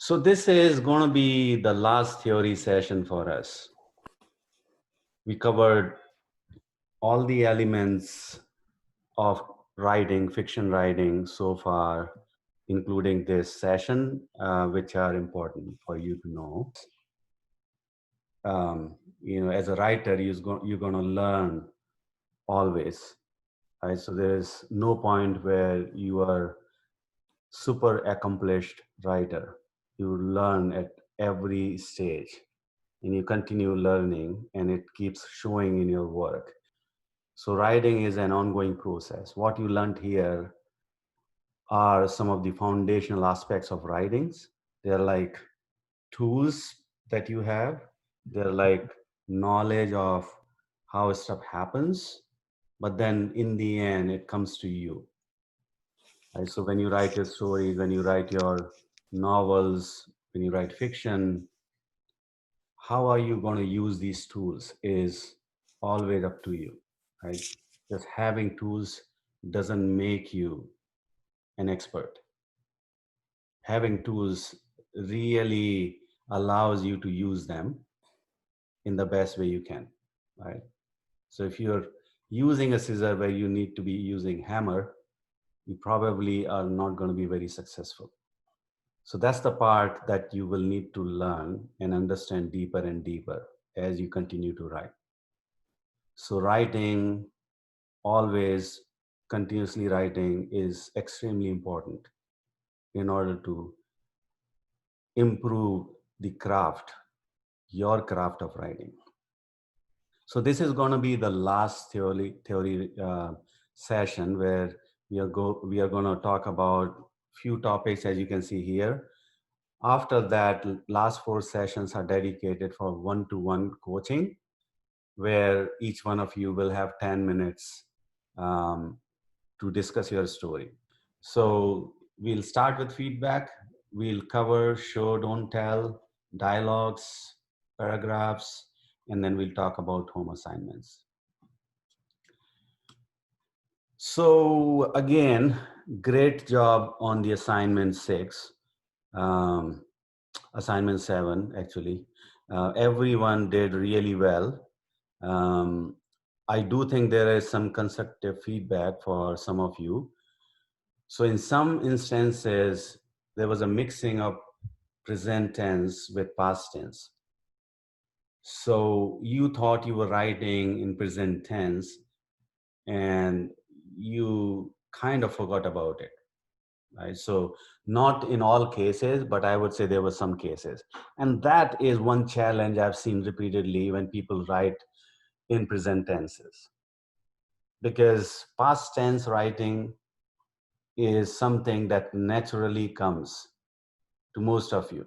So this is going to be the last theory session for us. We covered all the elements of writing, fiction writing so far, including this session, which are important for you to know. As a writer, you're going to learn always. Right? So there's no point where you are super accomplished writer. You learn at every stage and you continue learning and it keeps showing in your work. So writing is an ongoing process. What you learned here are some of the foundational aspects of writings. They're like tools that you have. They're like knowledge of how stuff happens. But then in the end, it comes to you. Right? So when you write your stories, when you write your novels, when you write fiction, how are you going to use these tools is always up to you, right? Just having tools doesn't make you an expert. Having tools really allows you to use them in the best way you can, right? So if you're using a scissor where you need to be using hammer, you probably are not going to be very successful. So that's the part that you will need to learn and understand deeper and deeper as you continue to write. So writing, always continuously writing is extremely important in order to improve the craft, your craft of writing. So this is going to be the last theory session where we are going to talk about few topics as you can see here. After that, last 4 sessions are dedicated for one-to-one coaching, where each one of you will have 10 minutes to discuss your story. So we'll start with feedback. We'll cover show, don't tell, dialogues, paragraphs, and then we'll talk about home assignments. So again, great job on the assignment 6, assignment 7 actually. Everyone did really well. I do think there is some constructive feedback for some of you. So in some instances, there was a mixing of present tense with past tense. So you thought you were writing in present tense and you kind of forgot about it, right? So not in all cases, but I would say there were some cases. And that is one challenge I've seen repeatedly when people write in present tenses. Because past tense writing is something that naturally comes to most of you.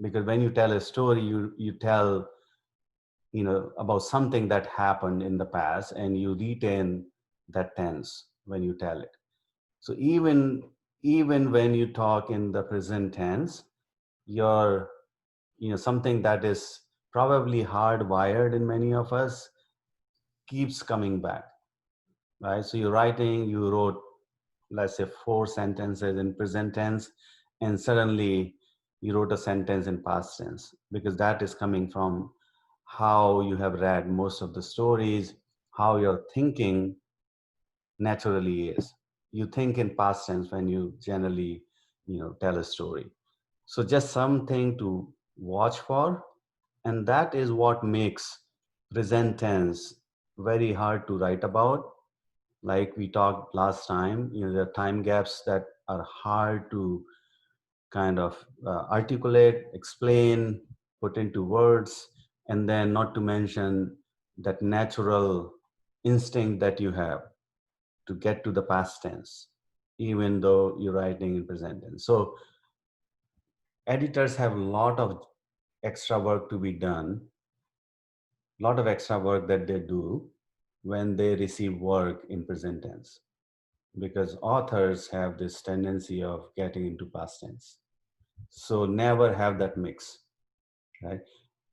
Because when you tell a story, you tell about something that happened in the past and you retain that tense when you tell it. So even when you talk in the present tense, you're something that is probably hardwired in many of us keeps coming back, right? So you wrote, let's say, 4 sentences in present tense, and suddenly you wrote a sentence in past tense because that is coming from how you have read most of the stories, how your thinking naturally is. You think in past tense when you generally, tell a story. So just something to watch for, and that is what makes present tense very hard to write about. Like we talked last time, there are time gaps that are hard to kind of articulate, explain, put into words, and then not to mention that natural instinct that you have to get to the past tense, even though you're writing in present tense. So editors have a lot of extra work to be done, a lot of extra work that they do when they receive work in present tense, because authors have this tendency of getting into past tense. So never have that mix, right?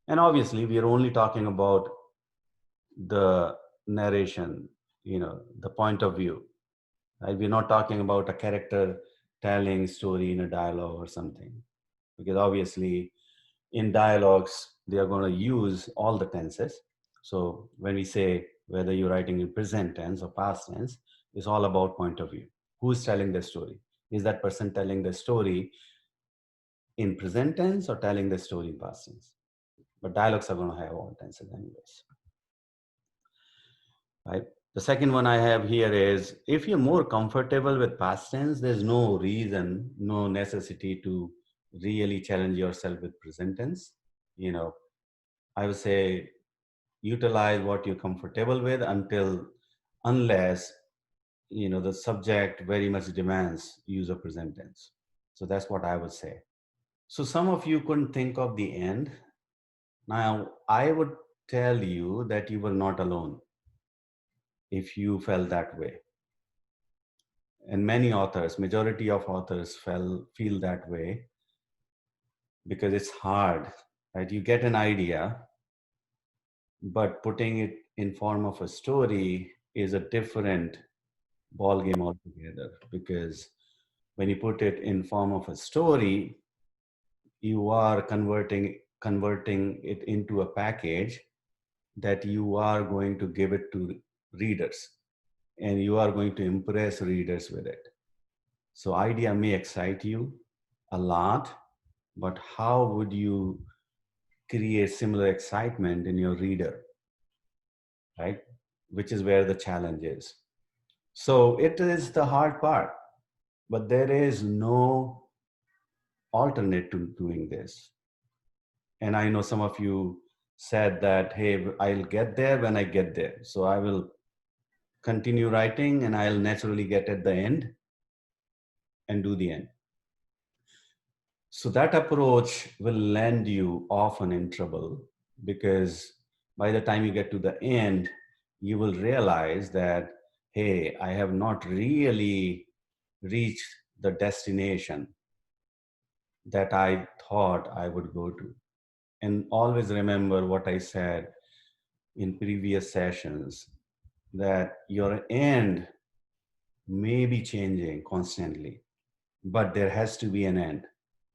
And obviously, we are only talking about the narration, the point of view, right? We're not talking about a character telling story in a dialogue or something. because obviously in dialogues, they are going to use all the tenses. So when we say whether you're writing in present tense or past tense, it's all about point of view. Who's telling the story? Is that person telling the story in present tense or telling the story in past tense? But dialogues are going to have all tenses anyways. Right? The second one I have here is, if you're more comfortable with past tense, there's no reason, no necessity to really challenge yourself with present tense. You know, I would say utilize what you're comfortable with unless the subject very much demands use of present tense. So that's what I would say. So some of you couldn't think of the end. Now I would tell you that you were not alone if you felt that way. And many authors, majority of authors feel that way because it's hard, right? You get an idea, but putting it in form of a story is a different ball game altogether, because when you put it in form of a story, you are converting it into a package that you are going to give it to readers, and you are going to impress readers with it. So idea may excite you a lot, but how would you create similar excitement in your reader, right? Which is where the challenge is. So it is the hard part, but there is no alternate to doing this. And I know some of you said that, hey, I'll get there when I get there. So I will continue writing and I'll naturally get at the end and do the end. So that approach will land you often in trouble, because by the time you get to the end, you will realize that, hey, I have not really reached the destination that I thought I would go to. And always remember what I said in previous sessions, that your end may be changing constantly, but there has to be an end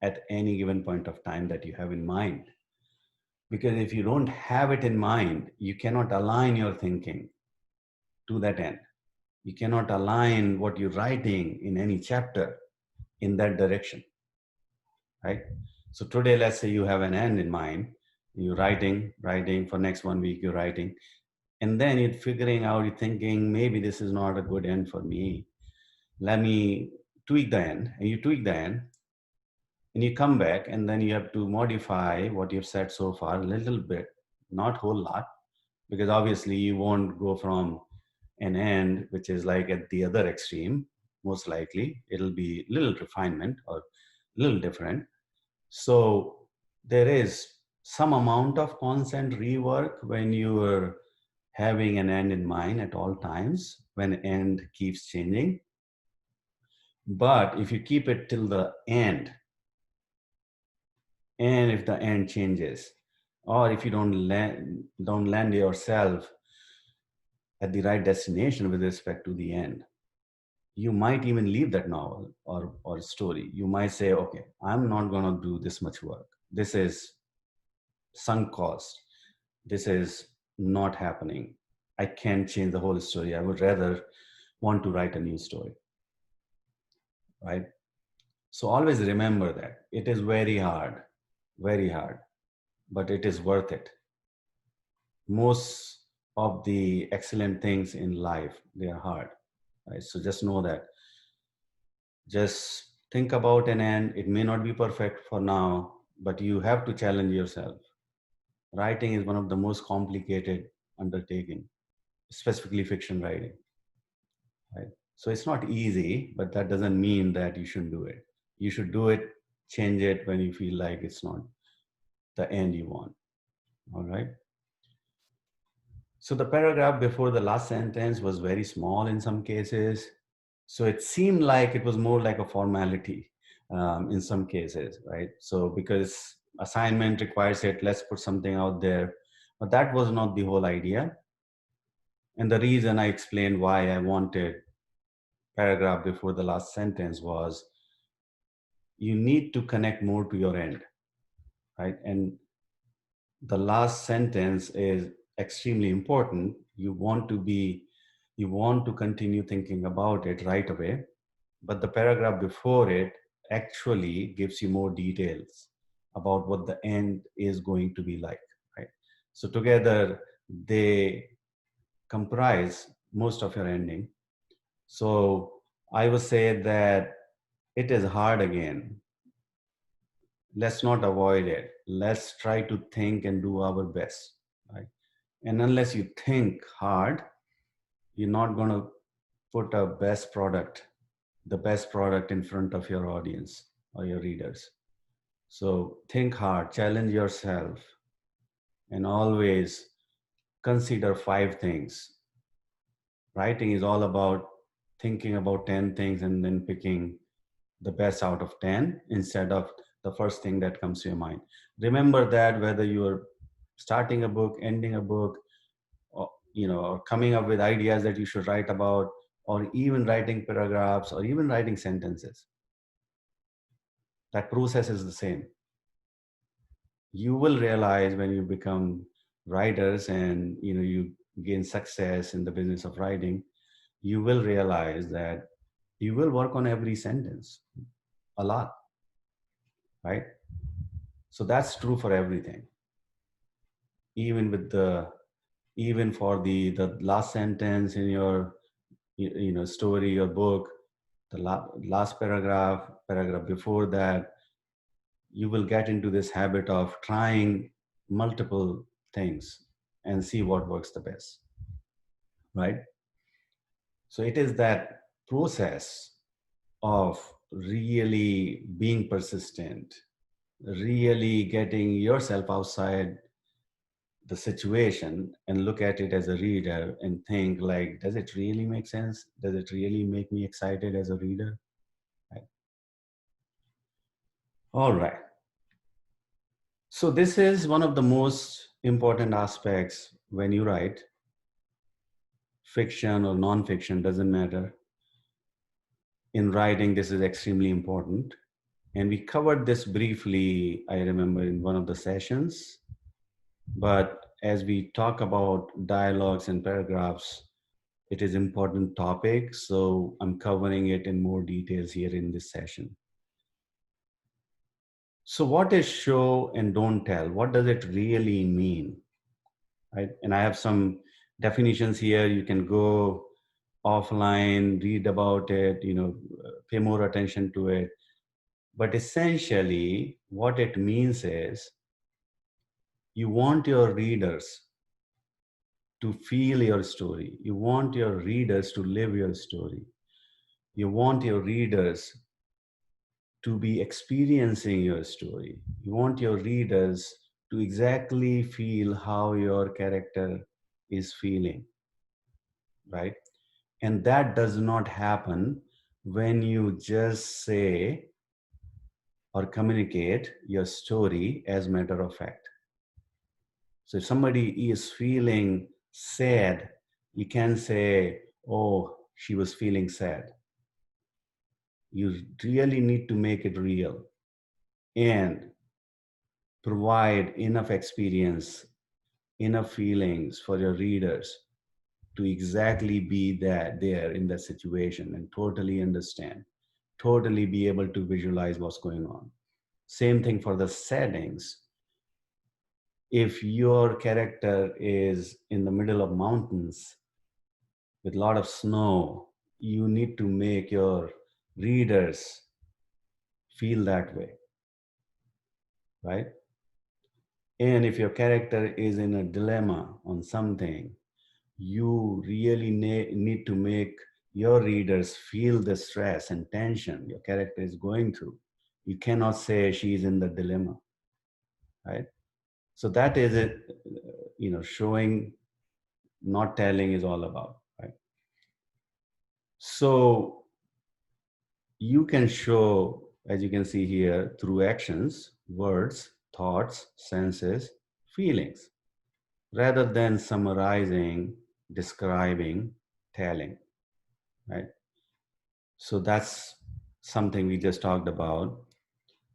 at any given point of time that you have in mind. Because if you don't have it in mind, you cannot align your thinking to that end. You cannot align what you're writing in any chapter in that direction, right? So today, let's say you have an end in mind, you're writing for next 1 week, you're writing, and then you're figuring out, you're thinking, maybe this is not a good end for me. Let me tweak the end, and you tweak the end, and you come back, and then you have to modify what you've said so far a little bit, not whole lot, because obviously you won't go from an end which is like at the other extreme. Most likely it'll be little refinement or little different. So there is some amount of constant rework when you are having an end in mind at all times, when end keeps changing. But if you keep it till the end, and if the end changes, or if you don't land yourself at the right destination with respect to the end, you might even leave that novel or story. You might say, okay, I'm not going to do this much work. This is sunk cost. This is not happening. I can't change the whole story. I would rather want to write a new story, right? So always remember that it is very hard, but it is worth it. Most of the excellent things in life, they are hard, right? So just know that. Just think about an end. It may not be perfect for now, but you have to challenge yourself. Writing is one of the most complicated undertaking, specifically fiction writing, right? So it's not easy, but that doesn't mean that you shouldn't do it. You should do it, change it when you feel like it's not the end you want. All right. So the paragraph before the last sentence was very small in some cases. So it seemed like it was more like a formality in some cases, right? So because assignment requires it, let's put something out there. But that was not the whole idea. And the reason I explained why I wanted paragraph before the last sentence was, you need to connect more to your end, right? And the last sentence is extremely important. You want to continue thinking about it right away, but the paragraph before it actually gives you more details about what the end is going to be like, right? So together they comprise most of your ending. So I would say that it is hard again. Let's not avoid it. Let's try to think and do our best, right? And unless you think hard, you're not going to put the best product in front of your audience or your readers. So think hard, challenge yourself, and always consider 5 things. Writing is all about thinking about 10 things and then picking the best out of 10 instead of the first thing that comes to your mind. Remember that whether you're starting a book, ending a book, or, or coming up with ideas that you should write about, or even writing paragraphs, or even writing sentences, that process is the same. You will realize when you become writers and you gain success in the business of writing, you will realize that you will work on every sentence a lot, right? So that's true for everything, even with the even for the last sentence in your story or book, the last paragraph before that. You will get into this habit of trying multiple things and see what works the best, right? So it is that process of really being persistent, really getting yourself outside the situation and look at it as a reader and think like, does it really make sense? Does it really make me excited as a reader? Right. All right. So this is one of the most important aspects when you write fiction or non-fiction, doesn't matter. In writing, this is extremely important. And we covered this briefly, I remember, in one of the sessions. But as we talk about dialogues and paragraphs, it is important topic. So I'm covering it in more details here in this session. So what is show and don't tell? What does it really mean? Right? And I have some definitions here. You can go offline, read about it, pay more attention to it. But essentially, what it means is you want your readers to feel your story. You want your readers to live your story. You want your readers to be experiencing your story. You want your readers to exactly feel how your character is feeling, right? And that does not happen when you just say or communicate your story as matter of fact. So if somebody is feeling sad, you can say, oh, she was feeling sad. You really need to make it real and provide enough experience, enough feelings for your readers to exactly be there in that situation and totally understand, totally be able to visualize what's going on. Same thing for the settings. If your character is in the middle of mountains with a lot of snow, you need to make your readers feel that way, right? And if your character is in a dilemma on something, you really need to make your readers feel the stress and tension your character is going through. You cannot say she's in the dilemma, right? So that is it, showing, not telling is all about, right? So you can show, as you can see here, through actions, words, thoughts, senses, feelings, rather than summarizing, describing, telling, right? So that's something we just talked about.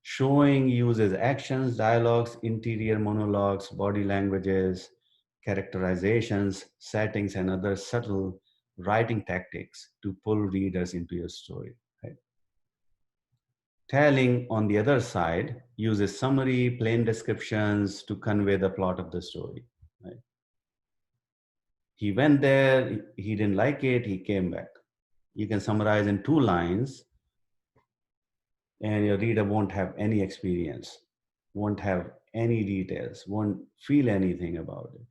Showing uses actions, dialogues, interior monologues, body languages, characterizations, settings, and other subtle writing tactics to pull readers into your story. Right? Telling, on the other side, uses summary, plain descriptions to convey the plot of the story. Right? He went there, he didn't like it, he came back. You can summarize in 2 lines, and your reader won't have any experience, won't have any details, won't feel anything about it.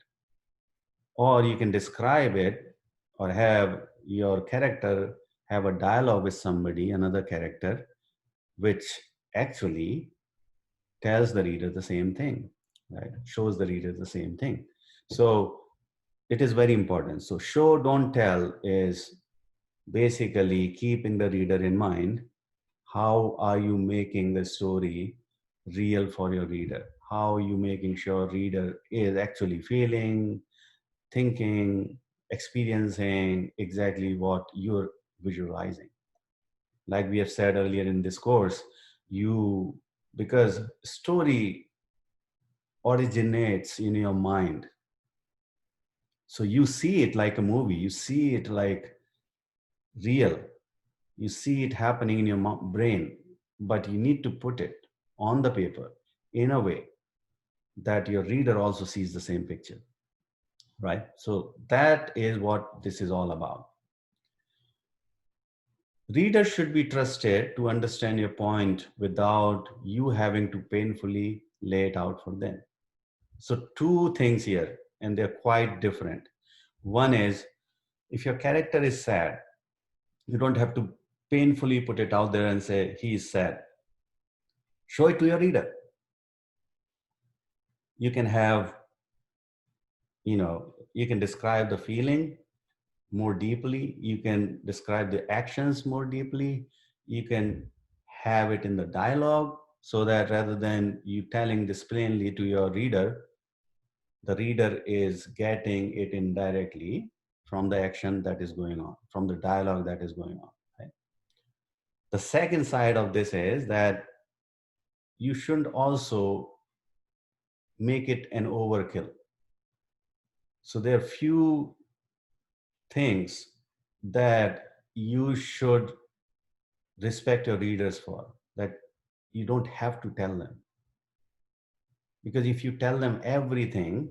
Or you can describe it or have your character have a dialogue with somebody, another character, which actually tells the reader the same thing, right? Shows the reader the same thing. So it is very important. So show, don't tell is basically keeping the reader in mind. How are you making the story real for your reader? How are you making sure reader is actually feeling, thinking, experiencing exactly what you're visualizing? Like we have said earlier in this course, you, because story originates in your mind. So you see it like a movie, you see it like real, you see it happening in your brain, but you need to put it on the paper in a way that your reader also sees the same picture, right? So that is what this is all about. Readers should be trusted to understand your point without you having to painfully lay it out for them. So, two things here, and they're quite different. One is, if your character is sad, you don't have to painfully put it out there and say, he is sad. Show it to your reader. You can have, you can describe the feeling more deeply. You can describe the actions more deeply. You can have it in the dialogue so that rather than you telling this plainly to your reader, the reader is getting it indirectly from the action that is going on, from the dialogue that is going on. Right? The second side of this is that you shouldn't also make it an overkill. So there are few things that you should respect your readers for, that you don't have to tell them. Because if you tell them everything,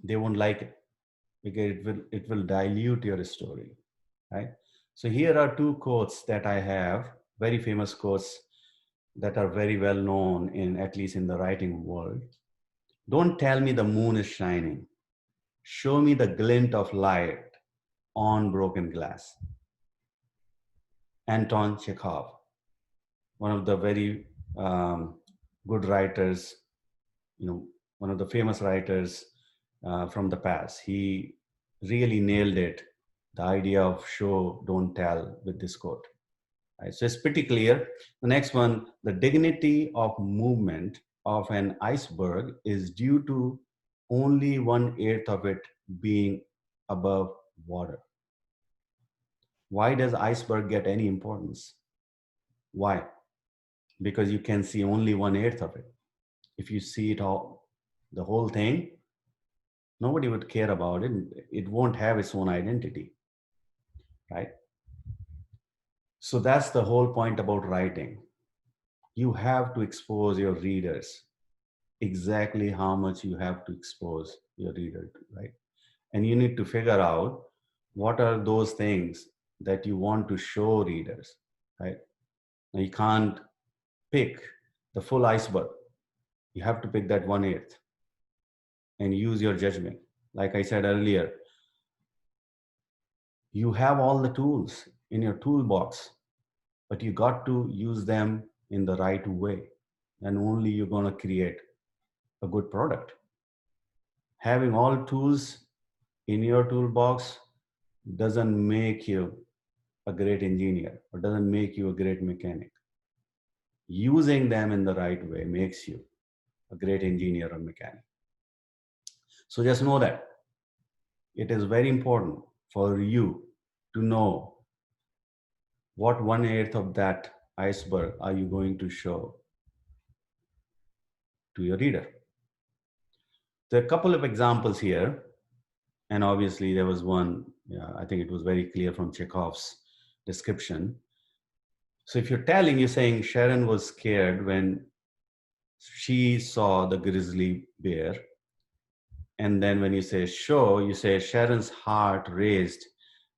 they won't like it, because it will dilute your story, right? So here are two quotes that I have, very famous quotes that are very well known in, at least in the writing world. Don't tell me the moon is shining. Show me the glint of light on broken glass. Anton Chekhov, one of the very good writers, one of the famous writers from the past. He really nailed it, the idea of show, don't tell, with this quote. Right, so it's pretty clear. The next one, the dignity of movement of an iceberg is due to only 1/8 of it being above water. Why does iceberg get any importance? Why? Because you can see only 1/8 of it. If you see it all, the whole thing, nobody would care about it. It won't have its own identity, right? So that's the whole point about writing. You have to expose your readers exactly how much you have to expose your reader to, right? And you need to figure out what are those things that you want to show readers, right? Now you can't pick the full iceberg. You have to pick that 1/8 and use your judgment. Like I said earlier, you have all the tools in your toolbox, but you got to use them in the right way. And only you're going to create a good product. Having all tools in your toolbox doesn't make you a great engineer or doesn't make you a great mechanic. Using them in the right way makes you a great engineer or mechanic. So just know that it is very important for you to know what 1/8 of that iceberg are you going to show to your reader? There are a couple of examples here, and obviously there was one, yeah, I think it was very clear from Chekhov's description. So if you're saying Sharon was scared when she saw the grizzly bear. And then when you say show, you say Sharon's heart raised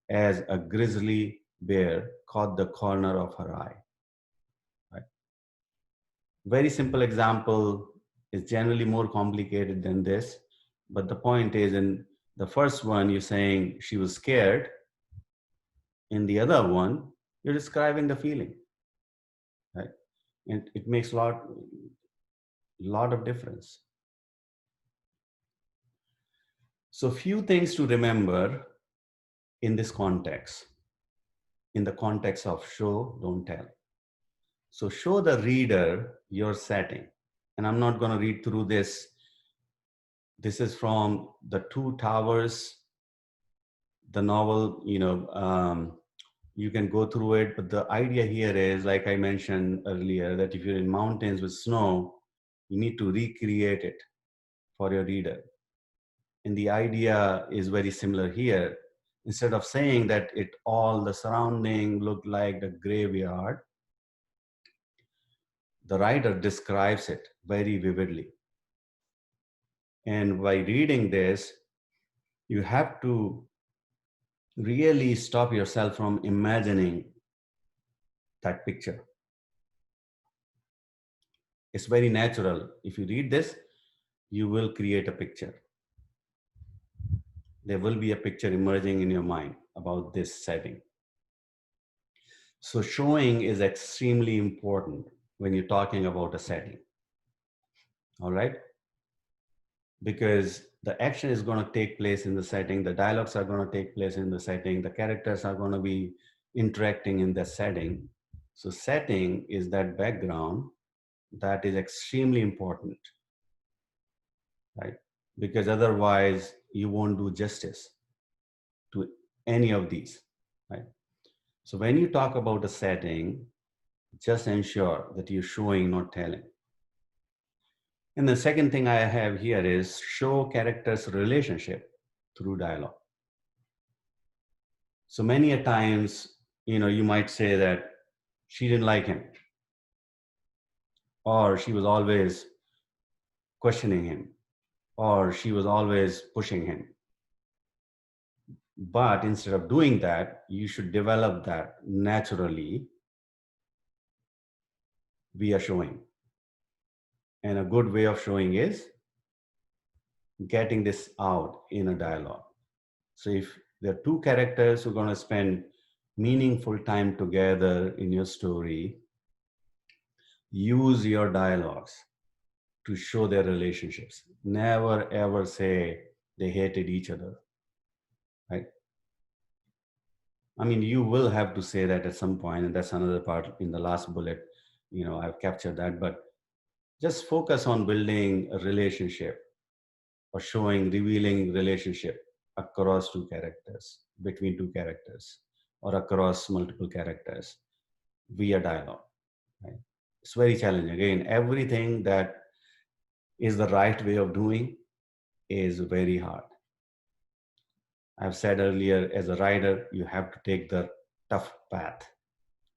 as a grizzly bear caught the corner of her eye. Right? Very simple example is generally more complicated than this. But the point is, in the first one, you're saying she was scared. In the other one, you're describing the feeling. Right? And it makes a lot of difference. So few things to remember in this context, in the context of show, don't tell. So show the reader your setting. And I'm not going to read through this. This is from The Two Towers, the novel, you can go through it. But the idea here is, like I mentioned earlier, that if you're in mountains with snow, you need to recreate it for your reader. And the idea is very similar here. Instead of saying that all the surrounding looked like the graveyard, the writer describes it very vividly. And by reading this, you have to really stop yourself from imagining that picture. It's very natural. If you read this, you will create a picture. There will be a picture emerging in your mind about this setting. So showing is extremely important when you're talking about a setting. All right? Because the action is going to take place in the setting, the dialogues are going to take place in the setting, the characters are going to be interacting in the setting. So setting is that background that is extremely important, right? Because otherwise you won't do justice to any of these, right? So when you talk about a setting, just ensure that you're showing, not telling. And the second thing I have here is show characters' relationship through dialogue. So many a times, you might say that she didn't like him, or she was always questioning him, or she was always pushing him. But instead of doing that, you should develop that naturally via showing. And a good way of showing is getting this out in a dialogue. So if there are two characters who are going to spend meaningful time together in your story, use your dialogues to show their relationships. Never ever say they hated each other, right? I mean, you will have to say that at some point, and that's another part in the last bullet. I've captured that, but just focus on building a relationship or revealing relationship across two characters, between two characters, or across multiple characters via dialogue. Right? It's very challenging. Again, everything that is the right way of doing is very hard. I've said earlier, as a writer, you have to take the tough path.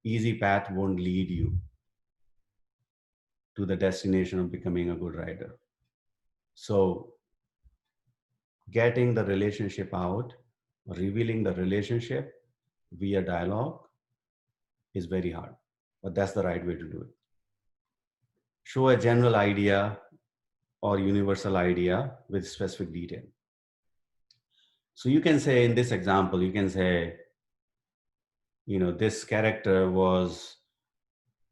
Easy path won't lead you to the destination of becoming a good writer. So getting the relationship out, revealing the relationship via dialogue is very hard, but that's the right way to do it. Show a general idea or universal idea with specific detail. So you can say, in this example, you can say, this character was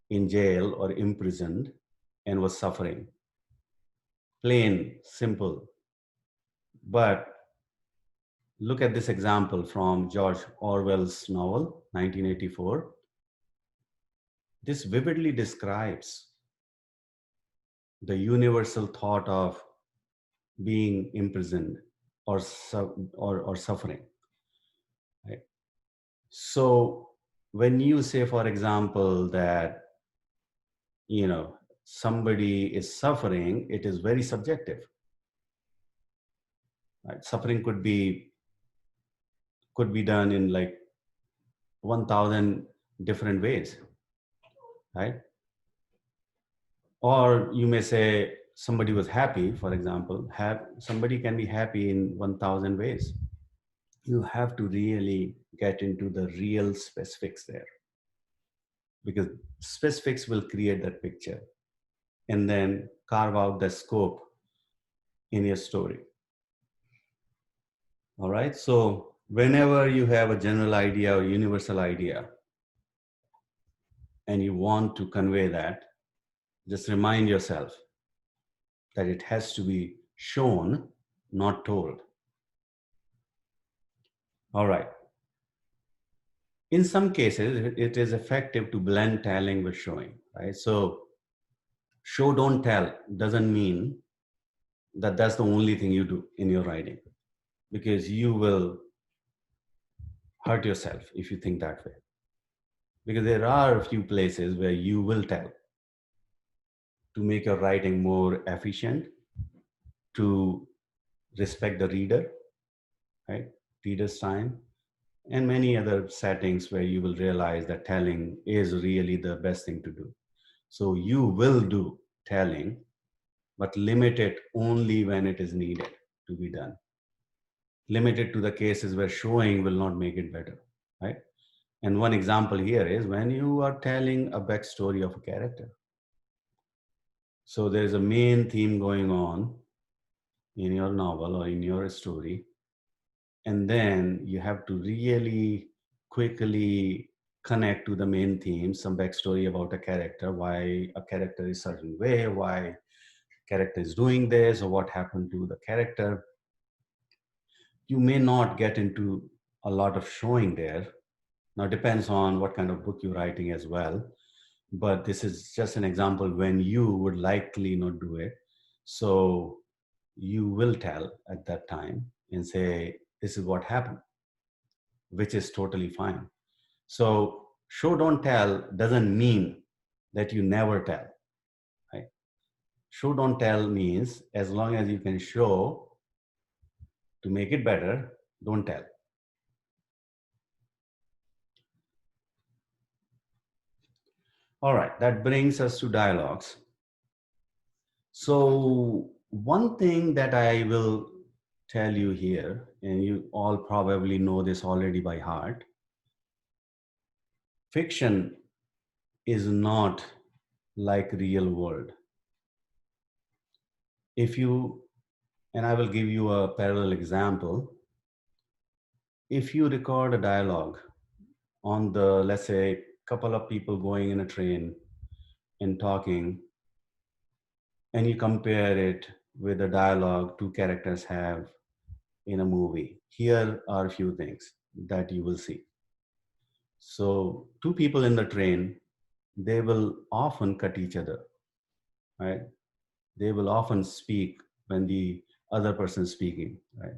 in jail or imprisoned and was suffering. Plain, simple. But look at this example from George Orwell's novel, 1984. This vividly describes the universal thought of being imprisoned or suffering. Right? So when you say, for example, that, you know, somebody is suffering, it is very subjective. Right? Suffering could be done in like 1,000 different ways, right? Or you may say somebody was happy, for example. Somebody can be happy in 1,000 ways. You have to really get into the real specifics there, because specifics will create that picture and then carve out the scope in your story. All right. So whenever you have a general idea or universal idea and you want to convey that, just remind yourself that it has to be shown, not told. All right. In some cases, it is effective to blend telling with showing, right? So show don't tell doesn't mean that that's the only thing you do in your writing, because you will hurt yourself if you think that way. Because there are a few places where you will tell to make your writing more efficient, to respect the reader, right? Reader's time, and many other settings where you will realize that telling is really the best thing to do. So you will do telling, but limit it only when it is needed to be done. Limit it to the cases where showing will not make it better, right? And one example here is when you are telling a backstory of a character. So there is a main theme going on in your novel or in your story, and then you have to really quickly connect to the main theme, some backstory about a character, why a character is certain way, why character is doing this, or what happened to the character. You may not get into a lot of showing there. Now it depends on what kind of book you're writing as well, but this is just an example when you would likely not do it. So you will tell at that time and say, this is what happened, which is totally fine. So show don't tell doesn't mean that you never tell, right? Show don't tell means as long as you can show to make it better, don't tell. All right, that brings us to dialogues. So one thing that I will tell you here, and you all probably know this already by heart, fiction is not like real world. If you, and I will give you a parallel example, if you record a dialogue on the, let's say, couple of people going in a train and talking, and you compare it with the dialogue two characters have in a movie, here are a few things that you will see. So two people in the train, they will often cut each other, right? They will often speak when the other person is speaking, right?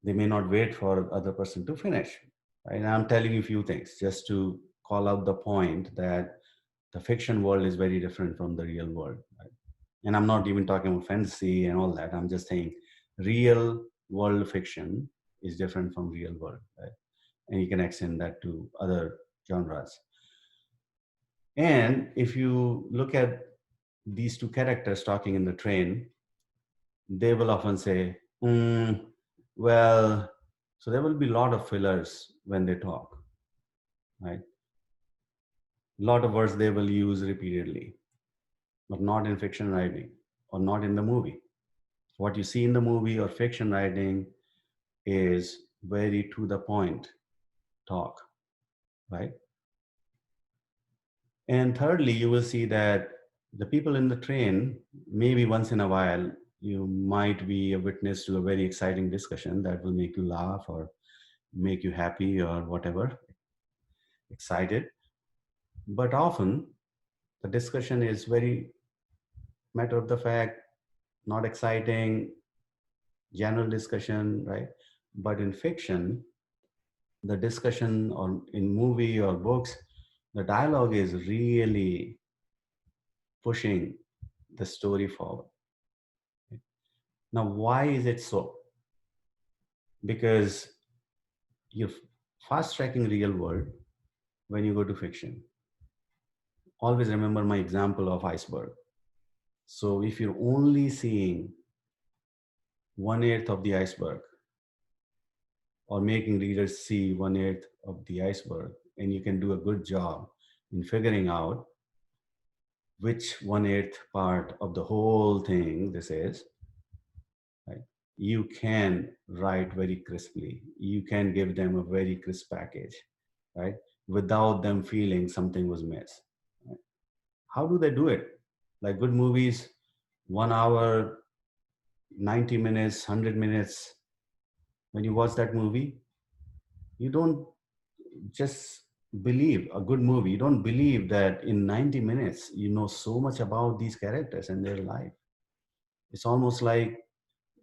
They may not wait for the other person to finish, right? And I'm telling you a few things just to call out the point that the fiction world is very different from the real world, right? And I'm not even talking about fantasy and all that. I'm just saying real world fiction is different from real world, right? And you can extend that to other genres. And if you look at these two characters talking in the train, they will often say, well, so there will be a lot of fillers when they talk, right? A lot of words they will use repeatedly, but not in fiction writing or not in the movie. What you see in the movie or fiction writing is very to the point talk, right? And thirdly, you will see that the people in the train, maybe once in a while, you might be a witness to a very exciting discussion that will make you laugh or make you happy or whatever, excited. But often the discussion is very matter of the fact, not exciting, general discussion, right? But in fiction, the discussion or in movie or books, the dialogue is really pushing the story forward. Now, why is it so? Because you're fast tracking real world when you go to fiction. Always remember my example of iceberg. So if you're only seeing 1/8 of the iceberg, or making readers see 1/8 of the iceberg, and you can do a good job in figuring out which 1/8 part of the whole thing this is, right? You can write very crisply. You can give them a very crisp package, right? Without them feeling something was missed. Right? How do they do it? Like good movies, 1 hour, 90 minutes, 100 minutes. When you watch that movie, you don't just believe a good movie. You don't believe that in 90 minutes, you know so much about these characters and their life. It's almost like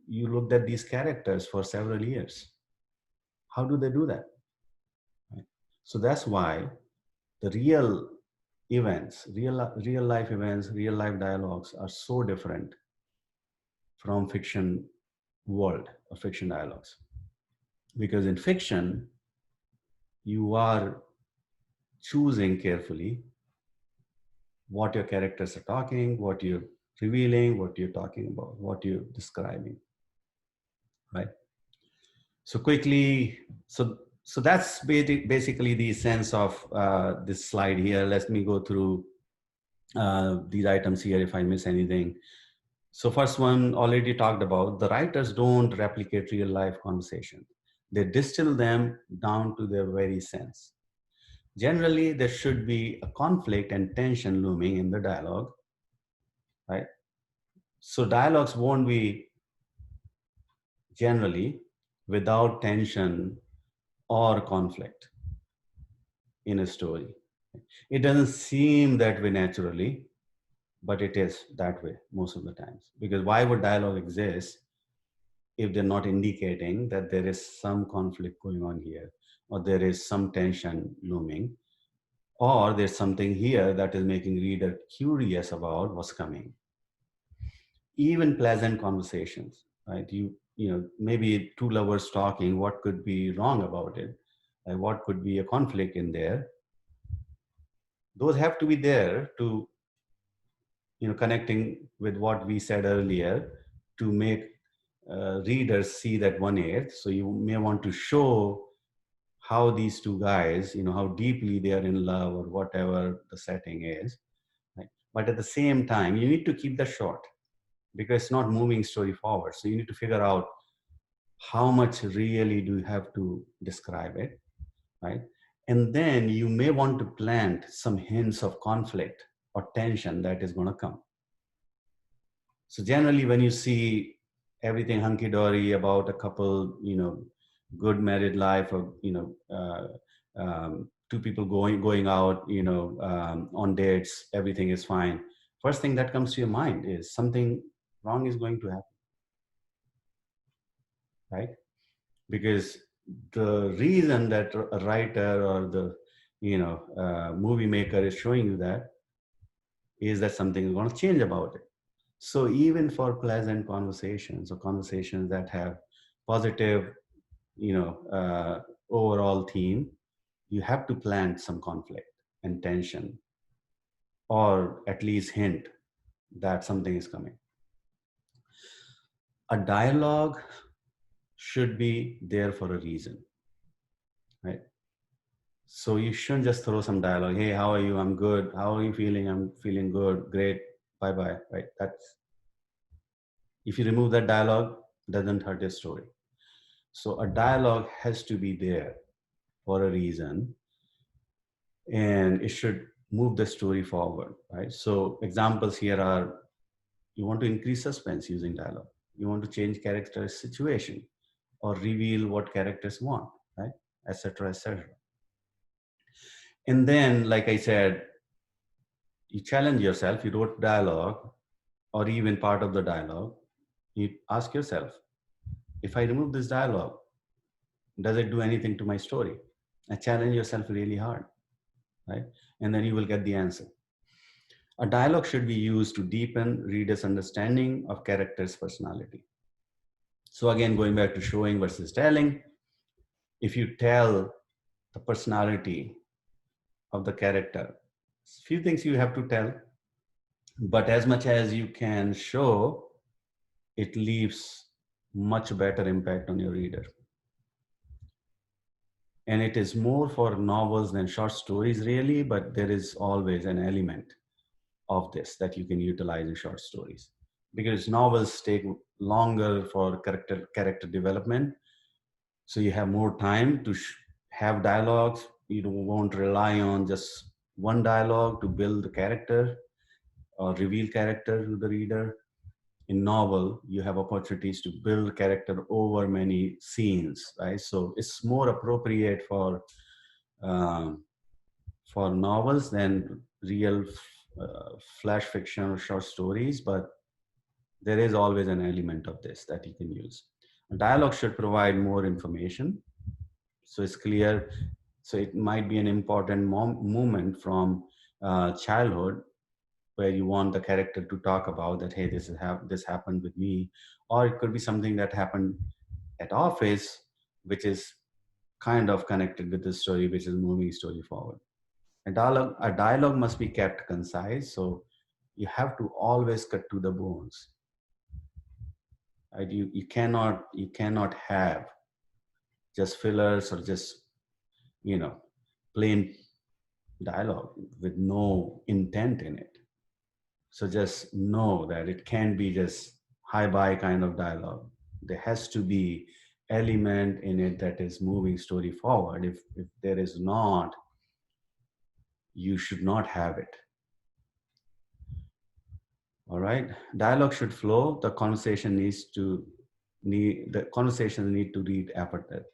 you looked at these characters for several years. How do they do that? Right? So that's why the real life events, real life dialogues are so different from fiction world or fiction dialogues. Because in fiction, you are choosing carefully what your characters are talking, what you're revealing, what you're talking about, what you're describing, right? So quickly, so that's basically the sense of this slide here. Let me go through these items here if I miss anything. So first one already talked about, the writers don't replicate real life conversations. They distill them down to their very sense. Generally, there should be a conflict and tension looming in the dialogue, right? So dialogues won't be generally without tension or conflict in a story. It doesn't seem that way naturally, but it is that way most of the times. Because why would dialogue exist if they're not indicating that there is some conflict going on here, or there is some tension looming, or there's something here that is making reader curious about what's coming? Even pleasant conversations, right? You know, maybe two lovers talking, what could be wrong about it? And what could be a conflict in there? Those have to be there to, you know, connecting with what we said earlier, to make readers see that 1/8. So you may want to show how these two guys, you know, how deeply they are in love or whatever the setting is, right? But at the same time, you need to keep that short because it's not moving story forward. So you need to figure out how much really do you have to describe it, right? And then you may want to plant some hints of conflict or tension that is going to come. So generally, when you see everything hunky dory about a couple, you know, good married life, or you know, two people going out, you know, on dates, everything is fine. First thing that comes to your mind is something wrong is going to happen, right? Because the reason that a writer or the, you know, movie maker is showing you that is that something is going to change about it. So even for pleasant conversations or conversations that have positive, you know, overall theme, you have to plant some conflict and tension, or at least hint that something is coming. A dialogue should be there for a reason, right? So you shouldn't just throw some dialogue. Hey, how are you? I'm good. How are you feeling? I'm feeling good. Great. Bye bye. Right. That's, if you remove that dialogue, doesn't hurt your story. So a dialogue has to be there for a reason, and it should move the story forward, right? So examples here are, you want to increase suspense using dialogue. You want to change character situation or reveal what characters want, right? Etc. Etc. And then, like I said, you challenge yourself. You wrote dialogue or even part of the dialogue. You ask yourself, if I remove this dialogue, does it do anything to my story? and challenge yourself really hard, right? And then you will get the answer. A dialogue should be used to deepen readers' understanding of characters' personality. So again, going back to showing versus telling, if you tell the personality of the character, few things you have to tell, but as much as you can show, it leaves much better impact on your reader. And it is more for novels than short stories really, but there is always an element of this that you can utilize in short stories, because novels take longer for character development, so you have more time to have dialogues. You won't rely on just one dialogue to build the character or reveal character to the reader. In novel, you have opportunities to build character over many scenes, right? So it's more appropriate um, for novels than real flash fiction or short stories, but there is always an element of this that you can use. A dialogue should provide more information, so it's clear. So it might be an important moment from childhood where you want the character to talk about that, hey, this happened with me, or it could be something that happened at office, which is kind of connected with the story, which is moving story forward. A dialogue must be kept concise, so you have to always cut to the bones. Right? You cannot have just fillers or just you know plain dialogue with no intent in it. So just know that it can't be just hi bye kind of dialogue. There has to be element in it that is moving story forward. If there is not, you should not have it. All right. Dialogue should flow. The conversation need to read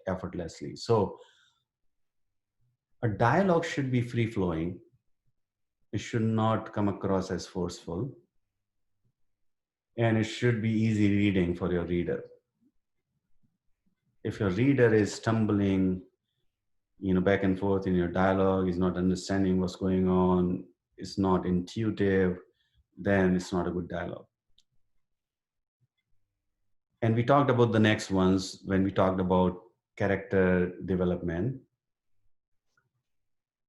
effortlessly. So a dialogue should be free flowing. It should not come across as forceful, and it should be easy reading for your reader. If your reader is stumbling, back and forth in your dialogue, is not understanding what's going on, it's not intuitive, then it's not a good dialogue. And we talked about the next ones when we talked about character development.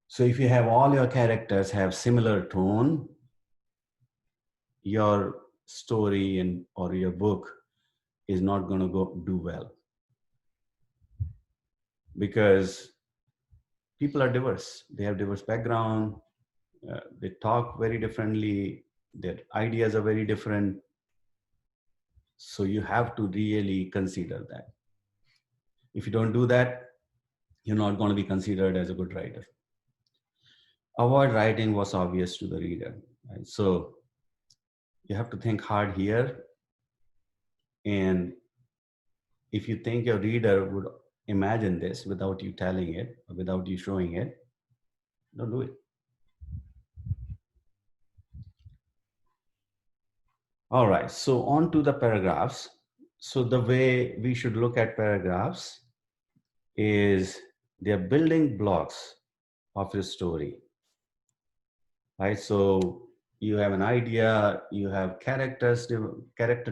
So if you have all your characters have similar tone, your story and or your book is not going to go do well, because people are diverse. They have diverse background. They talk very differently. Their ideas are very different. So you have to really consider that. If you don't do that, you're not going to be considered as a good writer. Avoid writing what's obvious to the reader. Right? So you have to think hard here. And if you think your reader would imagine this without you telling it, or without you showing it, don't do it. All right, so on to the paragraphs. So the way we should look at paragraphs is they're building blocks of your story, right? So you have an idea, you have character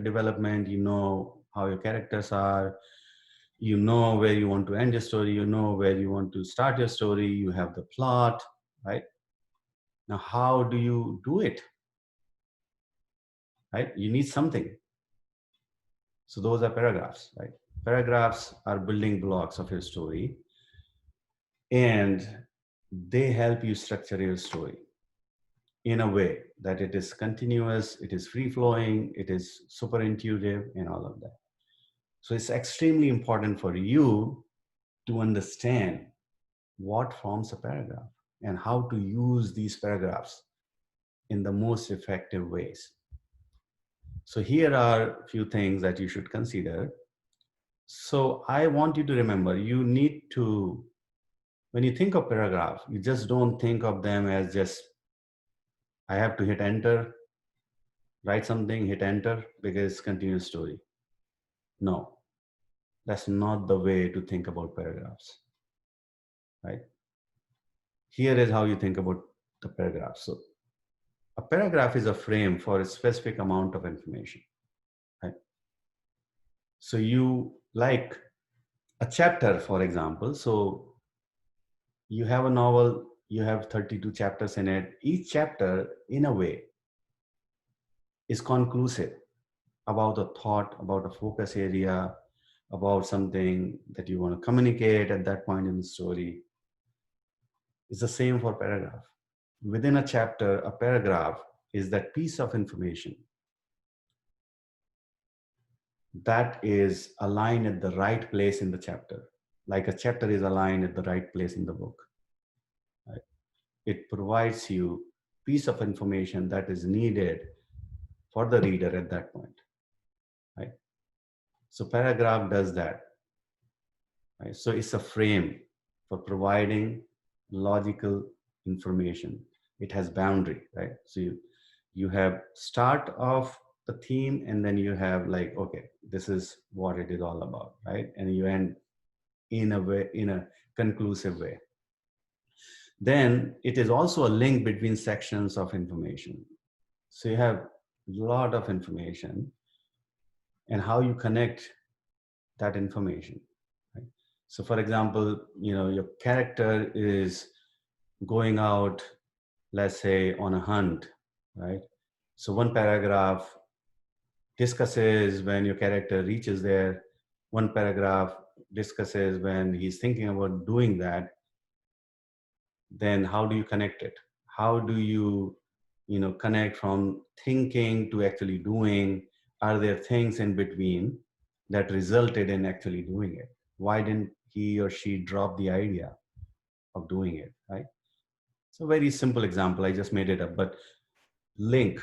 development, you know how your characters are, you know where you want to end your story, you know where you want to start your story, you have the plot, right? Now, how do you do it? Right? You need something. So those are paragraphs, right? Paragraphs are building blocks of your story, and they help you structure your story in a way that it is continuous, it is free flowing, it is super intuitive, and all of that. So it's extremely important for you to understand what forms a paragraph and how to use these paragraphs in the most effective ways. So here are a few things that you should consider. So I want you to remember, you need to, when you think of paragraph, you just don't think of them as just, I have to hit enter, write something, hit enter, because it's continuous story. No, that's not the way to think about paragraphs. right? Here is how you think about the paragraph. So a paragraph is a frame for a specific amount of information, right? So you like a chapter, for example. So you have a novel, you have 32 chapters in it. Each chapter, in a way, is conclusive about a thought, about a focus area, about something that you want to communicate at that point in the story. It's the same for paragraph. Within a chapter, a paragraph is that piece of information that is aligned at the right place in the chapter, like a chapter is aligned at the right place in the book. Right? It provides you piece of information that is needed for the reader at that point. Right? So paragraph does that. Right? So it's a frame for providing logical information. It has boundary, right? So you have start of the theme, and then you have like, okay, this is what it is all about, right? And you end in a way, in a conclusive way. Then it is also a link between sections of information. So you have a lot of information and how you connect that information. Right? So for example, your character is going out, let's say, on a hunt, right? So one paragraph discusses when your character reaches there. One paragraph discusses when he's thinking about doing that. Then how do you connect it? How do you, connect from thinking to actually doing? Are there things in between that resulted in actually doing it? Why didn't he or she drop the idea of doing it, right? It's a very simple example. I just made it up, but link.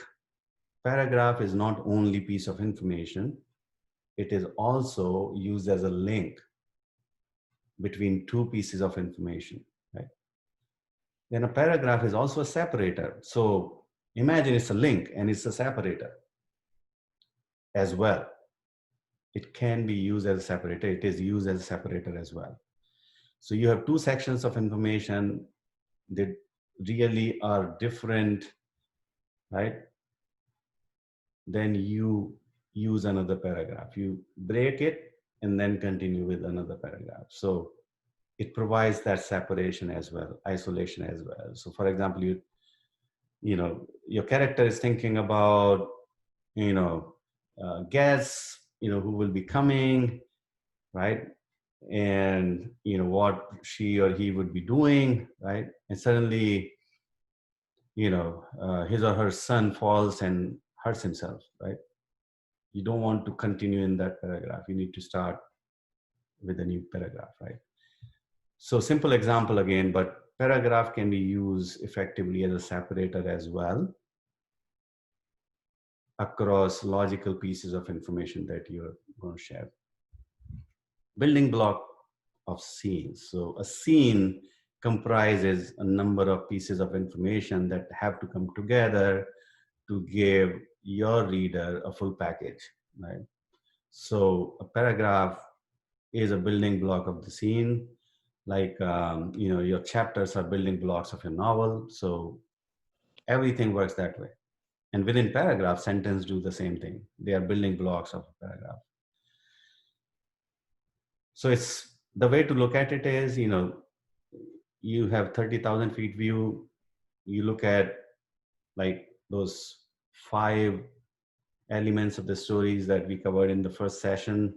Paragraph is not only piece of information, it is also used as a link between two pieces of information, right? Then a paragraph is also a separator. So imagine it's a link and it's a separator as well. It can be used as a separator. It is used as a separator as well. So you have two sections of information that really are different, right? Then you use another paragraph. You break it and then continue with another paragraph. So it provides that separation as well, isolation as well. So for example, your character is thinking about, guests, who will be coming, right? And, what she or he would be doing, right? And suddenly, his or her son falls and hurts himself, right? You don't want to continue in that paragraph. You need to start with a new paragraph, right? So simple example again, but paragraph can be used effectively as a separator as well across logical pieces of information that you're going to share. Building block of scenes. So a scene comprises a number of pieces of information that have to come together to give your reader a full package, right? So a paragraph is a building block of the scene, like your chapters are building blocks of your novel. So everything works that way. And within paragraph, sentence do the same thing. They are building blocks of a paragraph. So it's the way to look at it is, you have 30,000 feet view. You look at like those 5 elements of the stories that we covered in the first session,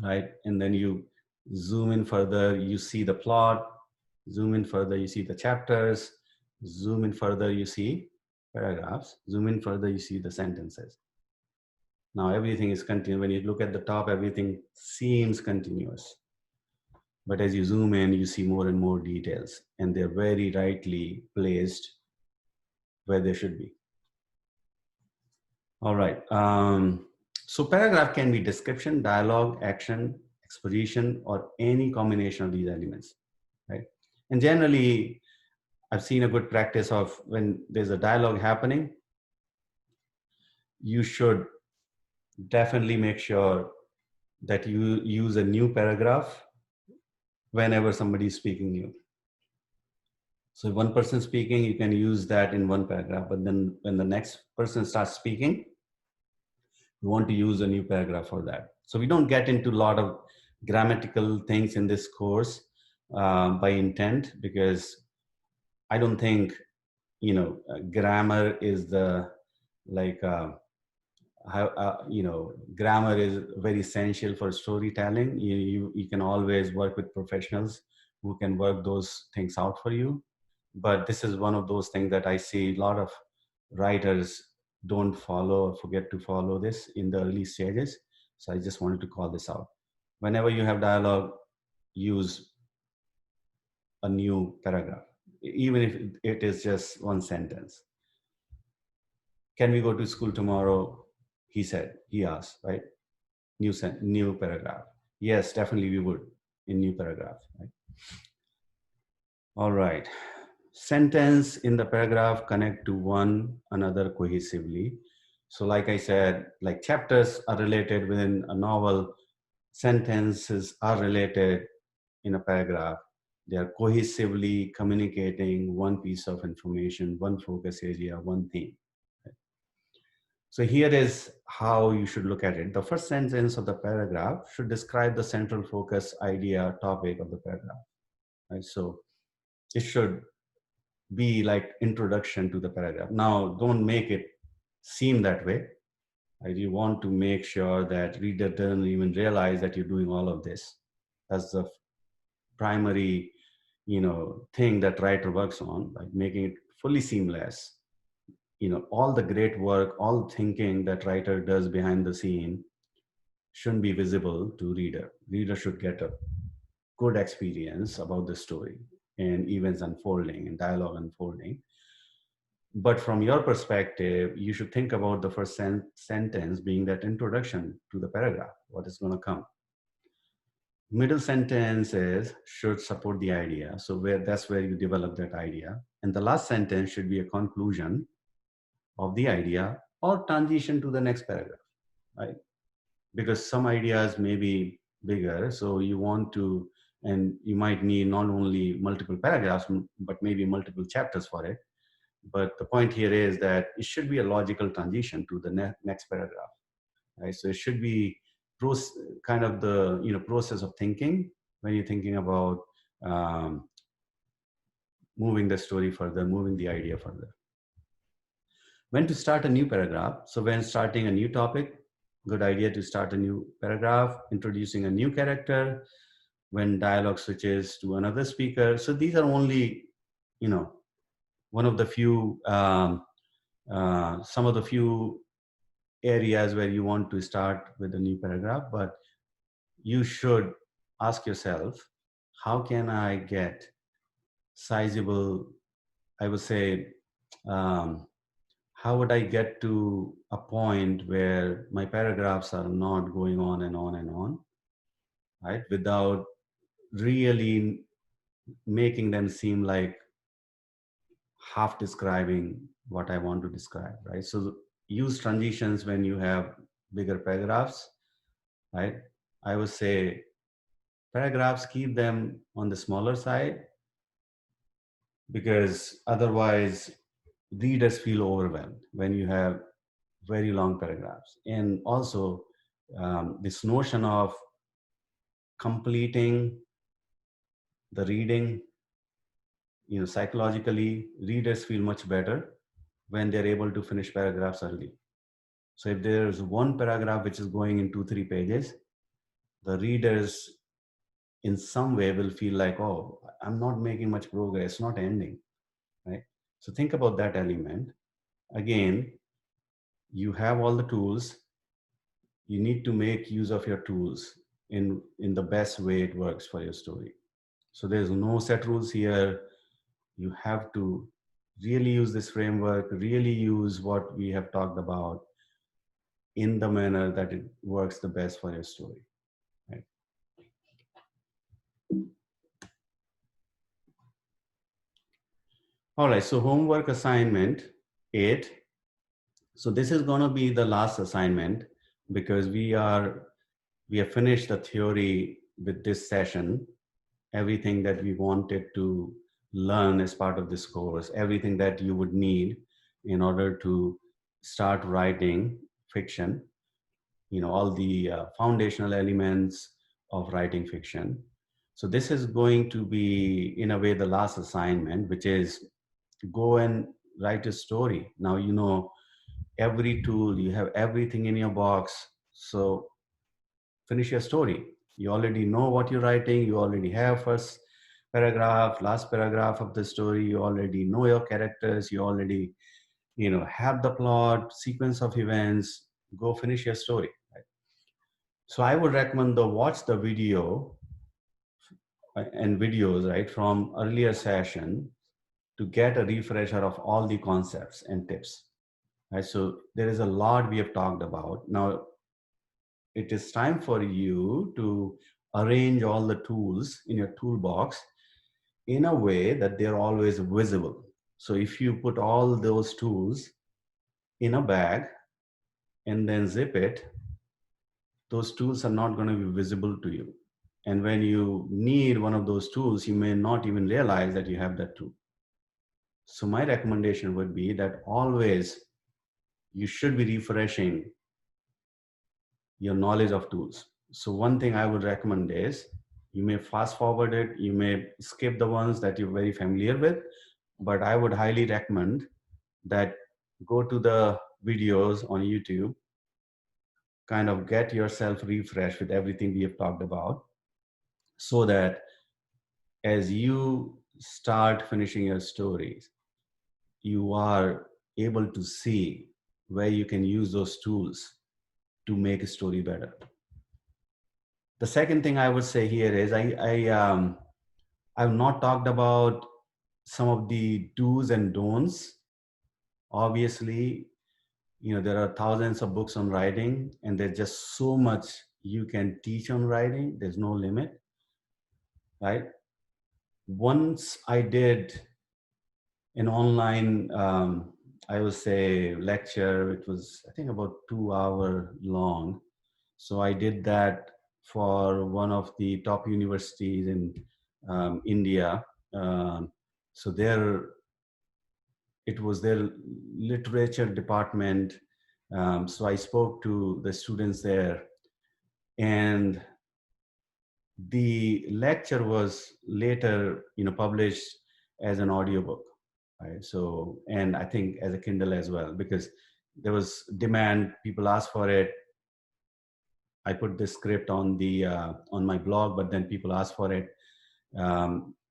right? And then you zoom in further, you see the plot. Zoom in further, you see the chapters. Zoom in further, you see paragraphs. Zoom in further, you see the sentences. Now everything is continuous. When you look at the top, everything seems continuous. But as you zoom in, you see more and more details, and they're very rightly placed where they should be. All right. So paragraph can be description, dialogue, action, exposition, or any combination of these elements, right? And generally, I've seen a good practice of when there's a dialogue happening, you should definitely make sure that you use a new paragraph whenever somebody is speaking new. So if one person speaking, you can use that in one paragraph, but then when the next person starts speaking, you want to use a new paragraph for that. So we don't get into a lot of grammatical things in this course by intent, because I don't think, grammar is the, like, how, grammar is very essential for storytelling. You can always work with professionals who can work those things out for you. But this is one of those things that I see a lot of writers don't follow or forget to follow this in the early stages. So I just wanted to call this out. Whenever you have dialogue, use a new paragraph, even if it is just one sentence. Can we go to school tomorrow? He asked, right? New paragraph. Yes, definitely we would, in new paragraph, right? All right. Sentence in the paragraph connect to one another cohesively. So like I said, like chapters are related within a novel, sentences are related in a paragraph. They are cohesively communicating one piece of information, one focus area, one theme. So here is how you should look at it. The first sentence of the paragraph should describe the central focus, idea, topic of the paragraph. Right? So it should be like introduction to the paragraph. Now, don't make it seem that way. Right? You want to make sure that reader doesn't even realize that you're doing all of this. That's the primary, thing that writer works on, like making it fully seamless. All the great work, all thinking that writer does behind the scene shouldn't be visible to reader. Reader should get a good experience about the story and events unfolding and dialogue unfolding. But from your perspective, you should think about the first sentence being that introduction to the paragraph, what is going to come. Middle sentences should support the idea. So that's where you develop that idea. And the last sentence should be a conclusion of the idea or transition to the next paragraph, right? Because some ideas may be bigger, so you want to, and you might need not only multiple paragraphs, but maybe multiple chapters for it. But the point here is that it should be a logical transition to the next paragraph, right? So it should be kind of the process of thinking when you're thinking about moving the story further, moving the idea further. When to start a new paragraph? So when starting a new topic, good idea to start a new paragraph, introducing a new character, when dialogue switches to another speaker. So these are only, one of the few, some of the few areas where you want to start with a new paragraph, but you should ask yourself, how can I get sizable, I would say, how would I get to a point where my paragraphs are not going on and on and on, right? Without really making them seem like half describing what I want to describe, right? So use transitions when you have bigger paragraphs, right? I would say paragraphs, keep them on the smaller side, because otherwise readers feel overwhelmed when you have very long paragraphs. And also this notion of completing the reading, psychologically, readers feel much better when they're able to finish paragraphs early. So if there's one paragraph which is going in 2-3 pages, the readers in some way will feel like, oh, I'm not making much progress, not ending, right? So think about that element. Again, you have all the tools. You need to make use of your tools in the best way it works for your story. So there's no set rules here. You have to really use this framework, really use what we have talked about in the manner that it works the best for your story. Right? All right, so homework assignment 8. So this is going to be the last assignment, because we have finished the theory with this session, everything that we wanted to learn as part of this course, everything that you would need in order to start writing fiction, all the foundational elements of writing fiction. So this is going to be, in a way, the last assignment, which is go and write a story. Now, every tool, you have everything in your box. So finish your story. You already know what you're writing. You already have first paragraph, last paragraph of the story. You already know your characters. You already, have the plot, sequence of events. Go finish your story. Right? So I would recommend watch the video and videos, right, from earlier session to get a refresher of all the concepts and tips. Right? So there is a lot we have talked about. Now, it is time for you to arrange all the tools in your toolbox in a way that they're always visible. So if you put all those tools in a bag and then zip it, those tools are not going to be visible to you. And when you need one of those tools, you may not even realize that you have that tool. So my recommendation would be that always you should be refreshing your knowledge of tools. So one thing I would recommend is you may fast forward it, you may skip the ones that you're very familiar with, but I would highly recommend that go to the videos on YouTube, kind of get yourself refreshed with everything we have talked about, so that as you start finishing your stories, you are able to see where you can use those tools to make a story better. The second thing I would say here is I've not talked about some of the do's and don'ts. Obviously, there are thousands of books on writing, and there's just so much you can teach on writing. There's no limit, right? Once I did an online, I would say, lecture. It was, I think, about 2 hour long. So I did that for one of the top universities in India. So it was their literature department. So I spoke to the students there, and the lecture was later, published as an audiobook, right? So, and I think as a Kindle as well, because there was demand, people asked for it. I put the script on the on my blog, but then people asked for it.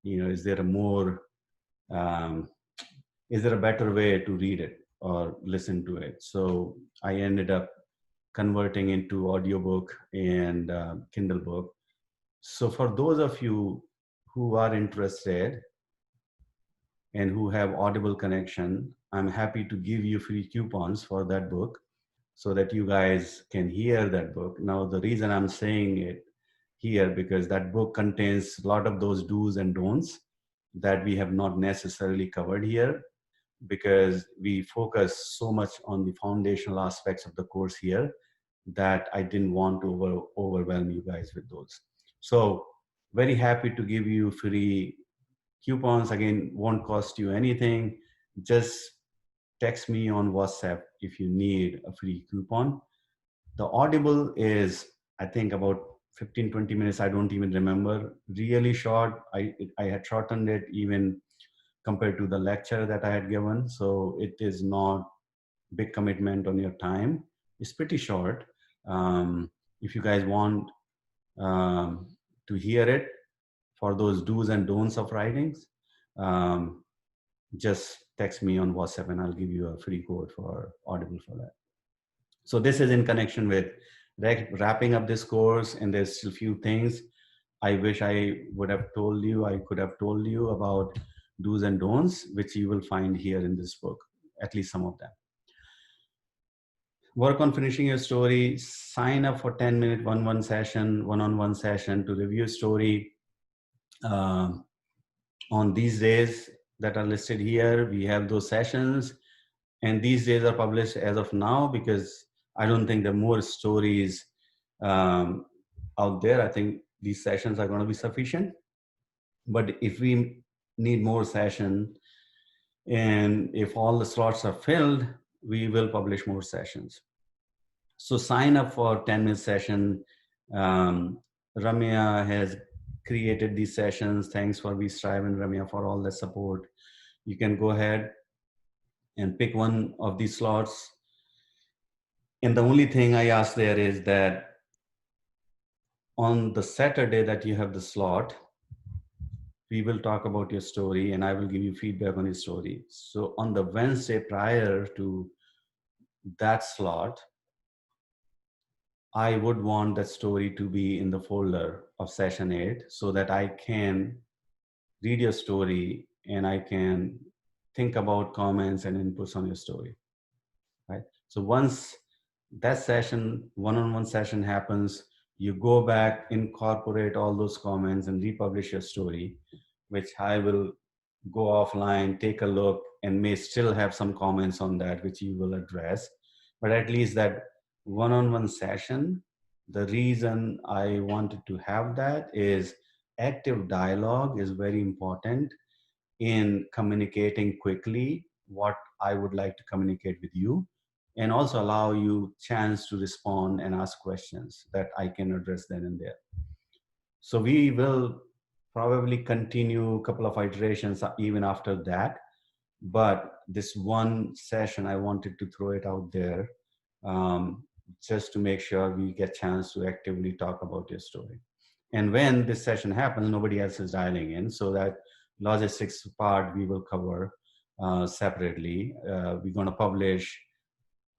Is there a more is there a better way to read it or listen to it? So I ended up converting into audiobook and Kindle book. So for those of you who are interested and who have Audible connection, I'm happy to give you free coupons for that book so that you guys can hear that book. Now, the reason I'm saying it here, because that book contains a lot of those do's and don'ts that we have not necessarily covered here, because we focus so much on the foundational aspects of the course here that I didn't want to overwhelm you guys with those. So very happy to give you free coupons. Again, won't cost you anything. Just text me on WhatsApp if you need a free coupon. The Audible is, I think, about 15-20 minutes. I don't even remember. Really short. I had shortened it even compared to the lecture that I had given. So it is not big commitment on your time. It's pretty short. If you guys want to hear it for those do's and don'ts of writings, just text me on WhatsApp and I'll give you a free code for Audible for that. So this is in connection with wrapping up this course, and there's still a few things I wish I would have told you, I could have told you about do's and don'ts, which you will find here in this book, at least some of them. Work on finishing your story. Sign up for 10-minute one-on-one session to review story. On these days that are listed here, we have those sessions, and these days are published as of now because I don't think there are more stories out there. I think these sessions are going to be sufficient. But if we need more session, and if all the slots are filled, we will publish more sessions. So sign up for 10-minute session. um, Ramya has created these sessions. Thanks for We Strive and Ramya for all the support. You can go ahead and pick one of these slots. And the only thing I ask there is that on the Saturday that you have the slot, we will talk about your story and I will give you feedback on your story. So on the Wednesday prior to that slot, I would want that story to be in the folder of session 8 so that I can read your story and I can think about comments and inputs on your story, right? So once that session, one-on-one session happens, you go back, incorporate all those comments and republish your story, which I will go offline, take a look, and may still have some comments on that, which you will address. But at least that one-on-one session, the reason I wanted to have that is active dialogue is very important in communicating quickly what I would like to communicate with you, and also allow you chance to respond and ask questions that I can address then and there. So we will probably continue a couple of iterations even after that. But this one session, I wanted to throw it out there, um, just to make sure we get chance to actively talk about your story. And when this session happens, nobody else is dialing in, so that logistics part we will cover separately. We're going to publish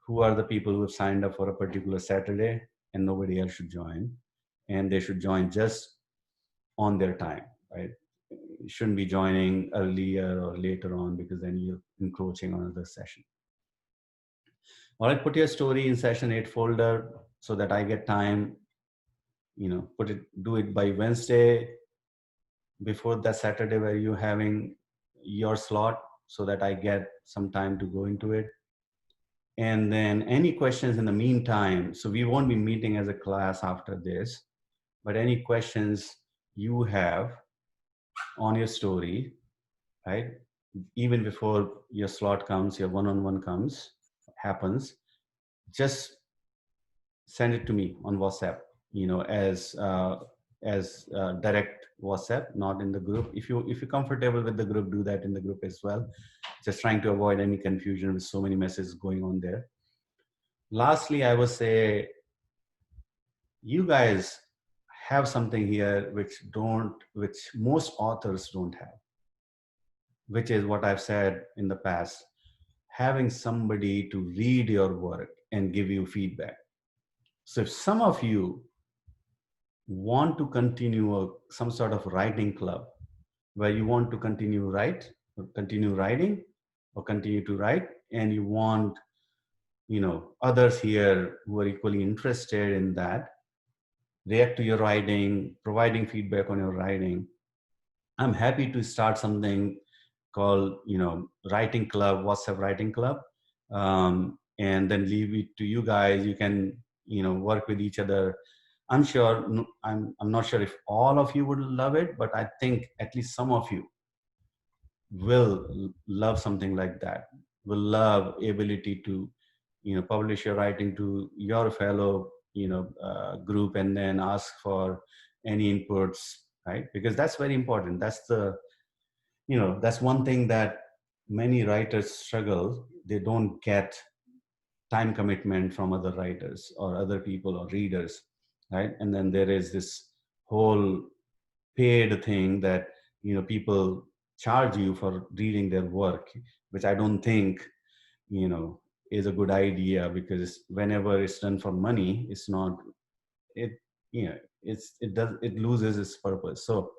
who are the people who have signed up for a particular Saturday, and nobody else should join. And they should join just on their time, right? You shouldn't be joining earlier or later on because then you're encroaching on another session. All right, put your story in session 8 folder so that I get time, do it by Wednesday before that Saturday where you're having your slot so that I get some time to go into it. And then any questions in the meantime, so we won't be meeting as a class after this, but any questions you have on your story, right? Even before your slot comes, your one-on-one happens, just send it to me on WhatsApp, as direct WhatsApp, not in the group. If you're comfortable with the group, do that in the group as well. Just trying to avoid any confusion with so many messages going on there. Lastly, I would say you guys have something here which most authors don't have, which is what I've said in the past, having somebody to read your work and give you feedback. So if some of you want to continue some sort of writing club where you want to continue writing or continue to write, and you want others here who are equally interested in that, react to your writing, providing feedback on your writing, I'm happy to start something called writing club, WhatsApp writing club, and then leave it to you guys. You can work with each other. I'm sure I'm not sure if all of you would love it, but I think at least some of you will love something like that. Will love ability to publish your writing to your fellow group and then ask for any inputs, right? Because that's very important. That's one thing that many writers struggle. They don't get time commitment from other writers or other people or readers, right? And then there is this whole paid thing that people charge you for reading their work, which I don't think is a good idea, because whenever it's done for money, it's not it it loses its purpose. So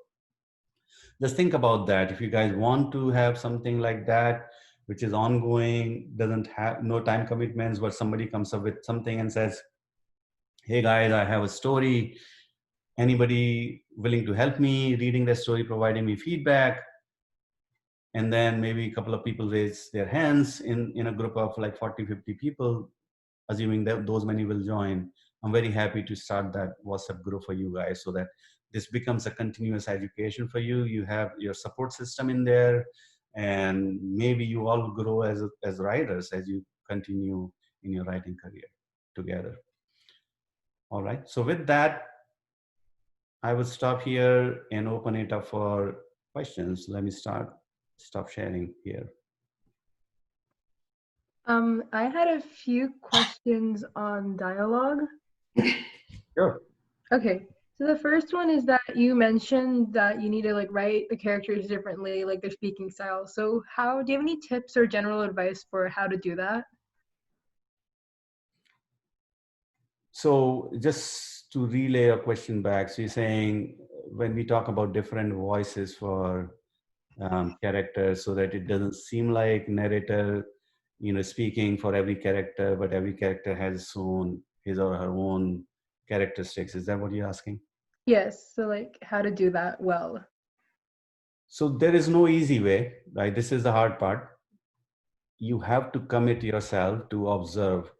just think about that. If you guys want to have something like that which is ongoing, doesn't have no time commitments, but somebody comes up with something and says, hey guys, I have a story, anybody willing to help me reading the story, providing me feedback? And then maybe a couple of people raise their hands in a group of like 40-50 people, assuming that those many will join. I'm very happy to start that WhatsApp group for you guys so that this becomes a continuous education for you. You have your support system in there, and maybe you all grow as writers as you continue in your writing career together. All right. So with that, I will stop here and open it up for questions. Let me stop sharing here. I had a few questions on dialogue. Sure. Okay, so the first one is that you mentioned that you need to like write the characters differently, like their speaking style. So how do you have any tips or general advice for how to do that? So just to relay a question back, so you're saying when we talk about different voices for characters, so that it doesn't seem like narrator, speaking for every character, but every character has his or her own characteristics. Is that what you're asking? Yes, so like how to do that well. So there is no easy way, right? This is the hard part. You have to commit yourself to observe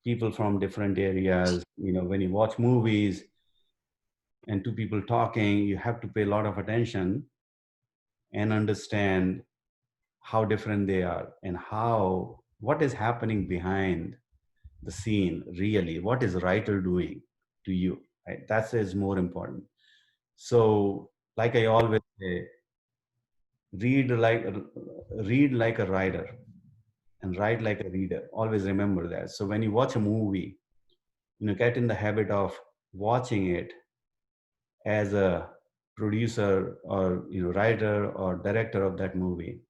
people from different areas. When you watch movies and two people talking, you have to pay a lot of attention and understand how different they are and what is happening behind the scene. Really, what is writer doing to you, right? That is more important. So like I always say, read like read like a writer and write like a reader. Always remember that. So when you watch a movie, get in the habit of watching it as a producer or writer or director of that movie,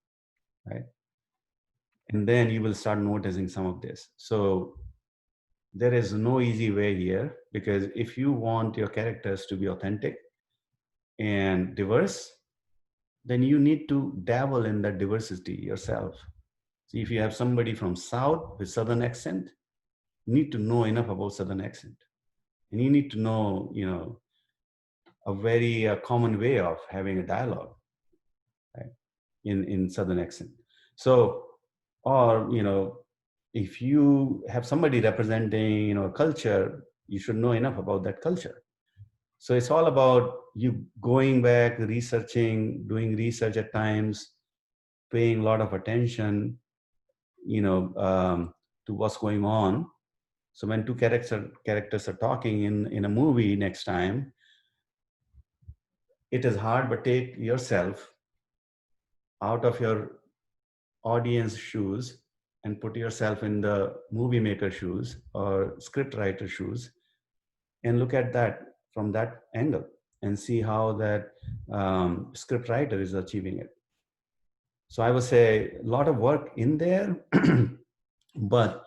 right? And then you will start noticing some of this. So there is no easy way here, because if you want your characters to be authentic and diverse, then you need to dabble in that diversity yourself. So if you have somebody from South with Southern accent, you need to know enough about Southern accent, and you need to know, a very common way of having a dialogue, right, in Southern accent. So, or if you have somebody representing a culture, you should know enough about that culture. So it's all about you going back, researching, doing research at times, paying a lot of attention, to what's going on. So when two characters are talking in a movie next time, it is hard, but take yourself out of your audience shoes and put yourself in the movie maker shoes or script writer shoes, and look at that from that angle and see how that script writer is achieving it. So I would say a lot of work in there, but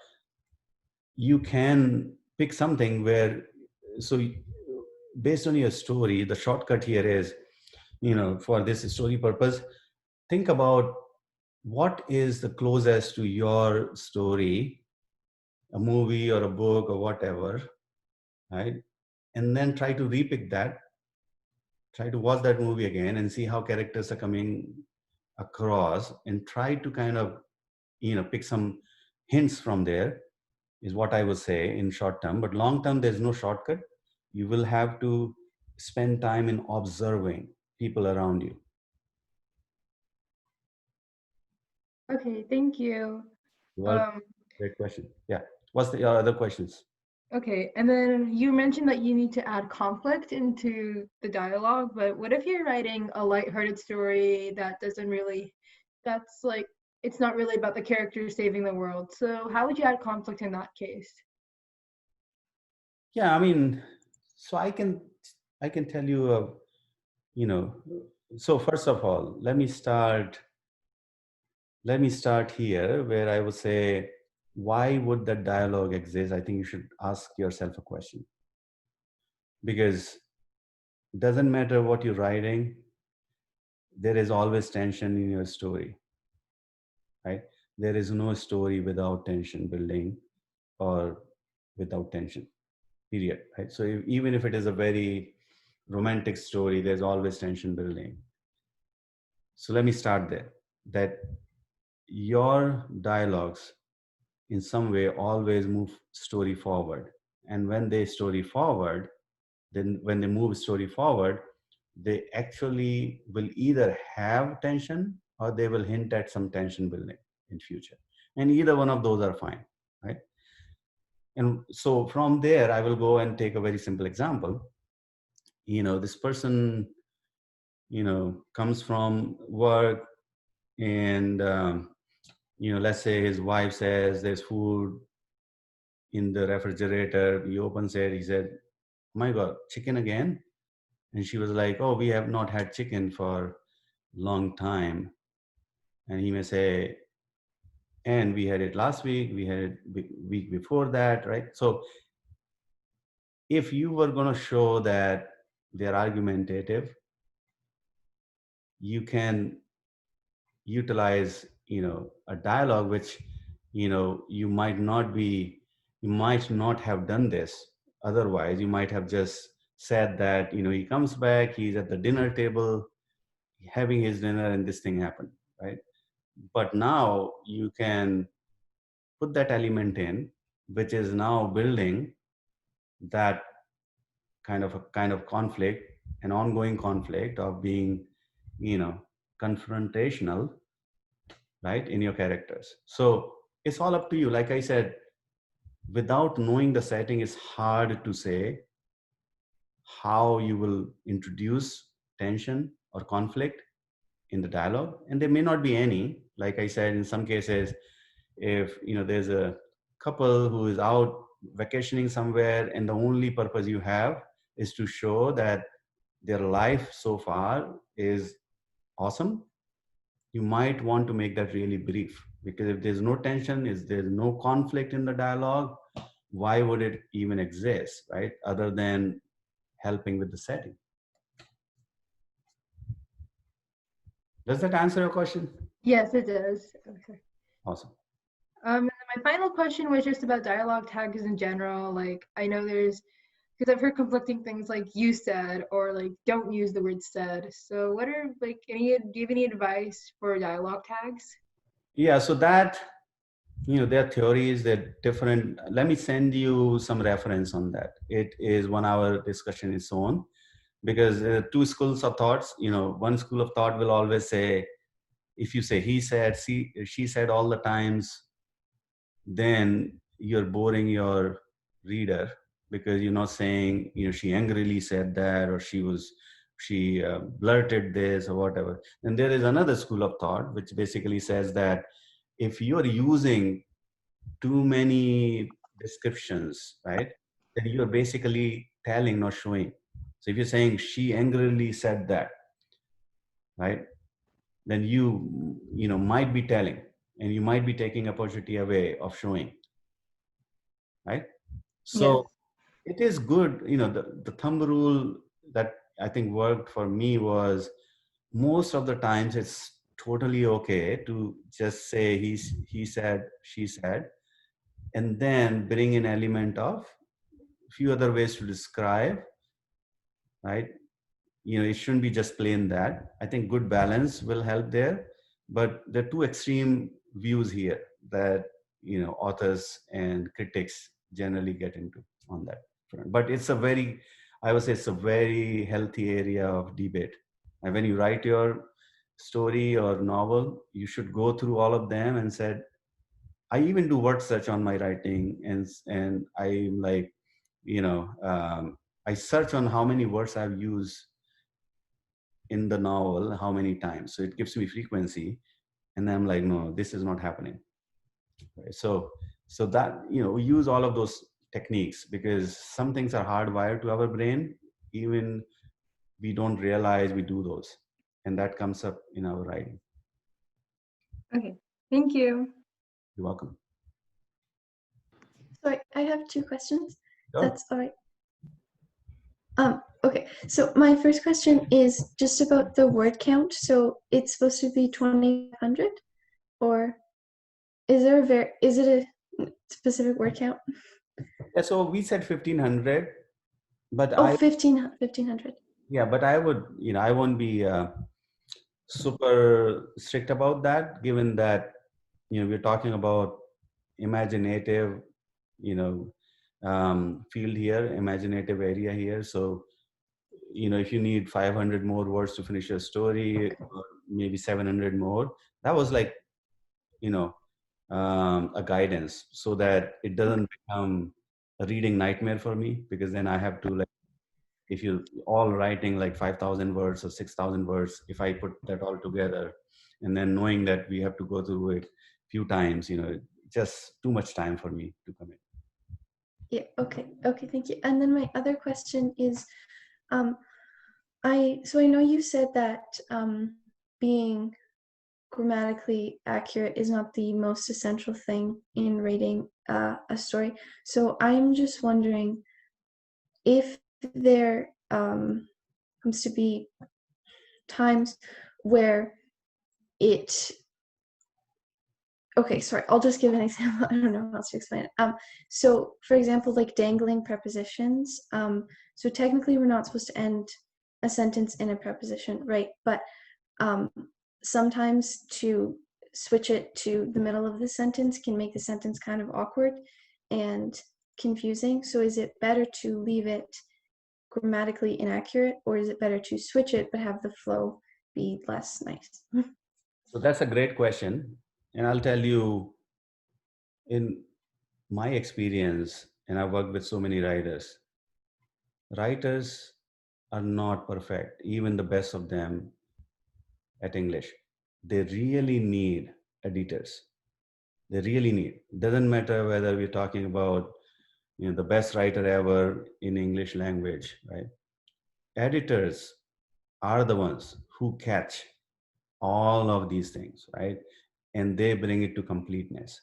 you can pick something where, so based on your story, the shortcut here is, for this story purpose, think about what is the closest to your story, a movie or a book or whatever, right? And then try to repick that, try to watch that movie again and see how characters are coming across, and try to kind of, pick some hints from there, is what I would say in short term. But long term, there's no shortcut. You will have to spend time in observing people around you. Okay, thank you. Well, Um, great question. Yeah. What's the other questions? okay, and then you mentioned that you need to add conflict into the dialogue, but what if you're writing a lighthearted story that doesn't really, that's like, it's not really about the characters saving the world. So how would you add conflict in that case? Yeah, I mean, so I can tell you, you know, so first of all, let me start here, where I would say, why would that dialogue exist? I think you should ask yourself a question, because it doesn't matter what you're writing, there is always tension in your story, right? There is no story without tension building or without tension, period, right? So even if it is a very romantic story, there's always tension building. So let me start there, that your dialogues in some way always move story forward. And when they story forward, then when they move story forward, they actually will either have tension or they will hint at some tension building in future. And either one of those are fine, right? And so from there, I will go and take a very simple example. This person, comes from work and, let's say his wife says there's food in the refrigerator. He opens it. He said, "Oh my God, chicken again?" And she was like, "Oh, we have not had chicken for long time." And he may say, "And we had it last week, we had it week before that," right? So if you were going to show that they're argumentative, you can utilize, a dialogue which, you might not have done this. Otherwise, you might have just said that, he comes back, he's at the dinner table having his dinner and this thing happened, right? But now you can put that element in, which is now building that kind of conflict, an ongoing conflict of being, you know confrontational, right, in your characters. So it's all up to you. Like I said, without knowing the setting, it's hard to say how you will introduce tension or conflict in the dialogue. And there may not be any. Like I said, in some cases, if there's a couple who is out vacationing somewhere and the only purpose you have is to show that their life so far is awesome, you might want to make that really brief, because if there's no tension, is there's no conflict in the dialogue, why would it even exist, right, other than helping with the setting. Does that answer your question? Yes, it does. Okay. Awesome. And my final question was just about dialogue tags in general. Like, I know because I've heard conflicting things like "you said" or like "don't use the word said." So, what are do you have any advice for dialogue tags? Yeah, so that, there are theories that different. Let me send you some reference on that. It is 1 hour discussion its own, because two schools of thoughts. One school of thought will always say, if you say he said, she said all the times, then you're boring your reader, because you're not saying, she angrily said that, or she blurted this or whatever. And there is another school of thought which basically says that if you're using too many descriptions, right, then you're basically telling, not showing. So if you're saying she angrily said that, right, then you might be telling, and you might be taking opportunity away of showing, right? Yes. So it is good, the thumb rule that I think worked for me was, most of the times it's totally okay to just say he said, she said, and then bring in element of few other ways to describe, right? It shouldn't be just plain that. I think good balance will help there, but there are two extreme views here that authors and critics generally get into on that front. But it's a very, I would say, it's a very healthy area of debate. And when you write your story or novel, you should go through all of them and said, I even do word search on my writing, and I'm like, I search on how many words I've used in the novel, how many times. So it gives me frequency, and then I'm like, no, this is not happening. Right? So that, we use all of those techniques, because some things are hardwired to our brain, even we don't realize we do those, and that comes up in our writing. Okay. Thank you. You're welcome. So I have two questions. Sure. That's all right. Okay, so my first question is just about the word count. So it's supposed to be 2,500, or is it a specific word count? Yeah, so we said 1,500, but 1,500. yeah, but I would, I won't be super strict about that, given that, we're talking about imaginative, field here, imaginative area here. So, if you need 500 more words to finish your story, or maybe 700 more, that was like, you know, a guidance, so that it doesn't become a reading nightmare for me, because then I have to, like, if you all writing like 5,000 words or 6,000 words, if I put that all together, and then knowing that we have to go through it few times, just too much time for me to commit. Yeah, okay, thank you. And then my other question is, I know you said that being grammatically accurate is not the most essential thing in writing a story. So I'm just wondering if there comes to be times where it okay, sorry, I'll just give an example. I don't know how else to explain it. So for example, like dangling prepositions. So technically we're not supposed to end a sentence in a preposition, right? But sometimes to switch it to the middle of the sentence can make the sentence kind of awkward and confusing. So is it better to leave it grammatically inaccurate, or is it better to switch it but have the flow be less nice? So that's a great question. And I'll tell you, in my experience, and I've worked with so many writers are not perfect, even the best of them at English. They really need editors. They really need. Doesn't matter whether we're talking about the best writer ever in English language, right? Editors are the ones who catch all of these things, right? And they bring it to completeness.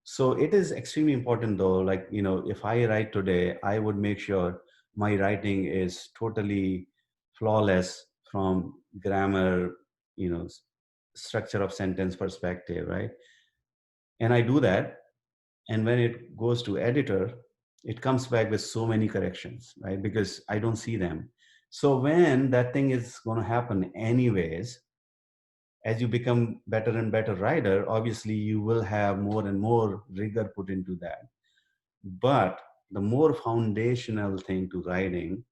So it is extremely important, though, like, if I write today, I would make sure my writing is totally flawless from grammar, structure of sentence perspective, right? And I do that. And when it goes to editor, it comes back with so many corrections, right? Because I don't see them. So when that thing is going to happen anyways, as you become better and better writer, obviously you will have more and more rigor put into that. But the more foundational thing to writing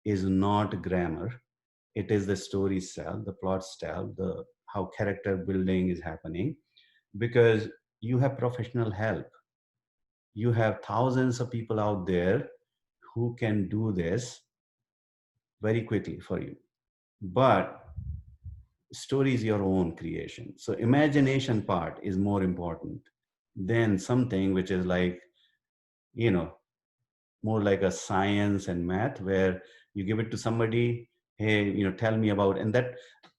is not grammar. It is the story style, the plot style, the how character building is happening, because you have professional help. You have thousands of people out there who can do this very quickly for you. But story is your own creation. So imagination part is more important than something which is like, you know, more like a science and math, where you give it to somebody, hey, tell me about, and that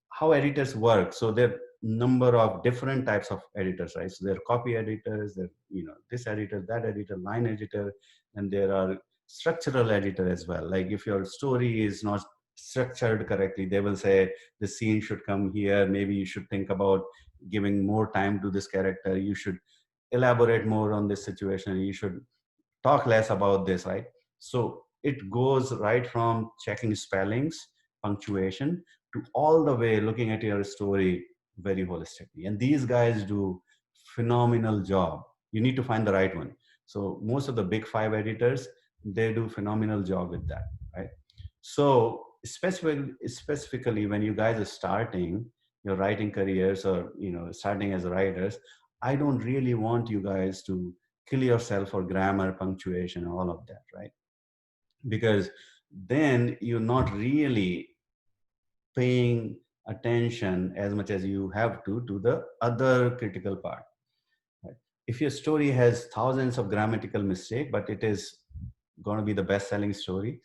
how editors work. So there are number of different types of editors, right? So there are copy editors, there, this editor, that editor, line editor, and there are structural editor as well. Like if your story is not structured correctly, they will say the scene should come here. Maybe you should think about giving more time to this character. You should elaborate more on this situation. You should talk less about this, right? So it goes right from checking spellings, punctuation, to all the way looking at your story very holistically. And these guys do phenomenal job. You need to find the right one. So most of the big five editors, they do phenomenal job with that, right? So specifically when you guys are starting your writing careers, or starting as writers, I don't really want you guys to kill yourself for grammar, punctuation, all of that, right? Because then you're not really paying attention as much as you have to the other critical part, right? If your story has thousands of grammatical mistakes, but it is going to be the best selling story,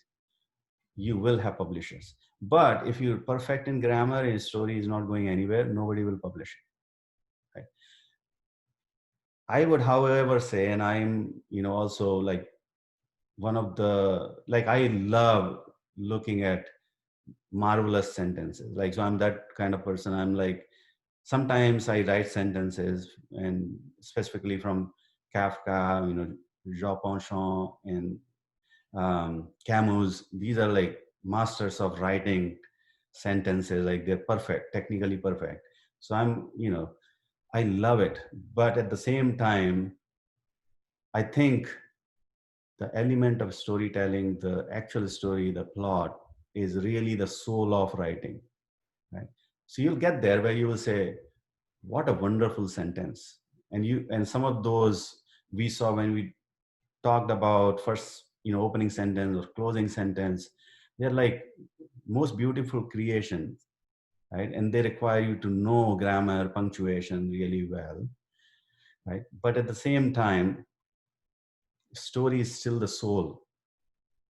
you will have publishers. But if you're perfect in grammar and your story is not going anywhere, nobody will publish it, right? I would, however, say, and I'm, also like one of the, like, I love looking at marvelous sentences. Like, so I'm that kind of person. I'm like, sometimes I write sentences, and specifically from Kafka, Jean Ponchon, and Camus. These are like masters of writing sentences. Like they're perfect, technically perfect. So I'm, I love it. But at the same time, I think the element of storytelling, the actual story, the plot is really the soul of writing, right? So you'll get there where you will say, what a wonderful sentence. And some of those we saw when we talked about first, opening sentence or closing sentence. They're like most beautiful creations, right? And they require you to know grammar, punctuation really well, right? But at the same time, story is still the soul,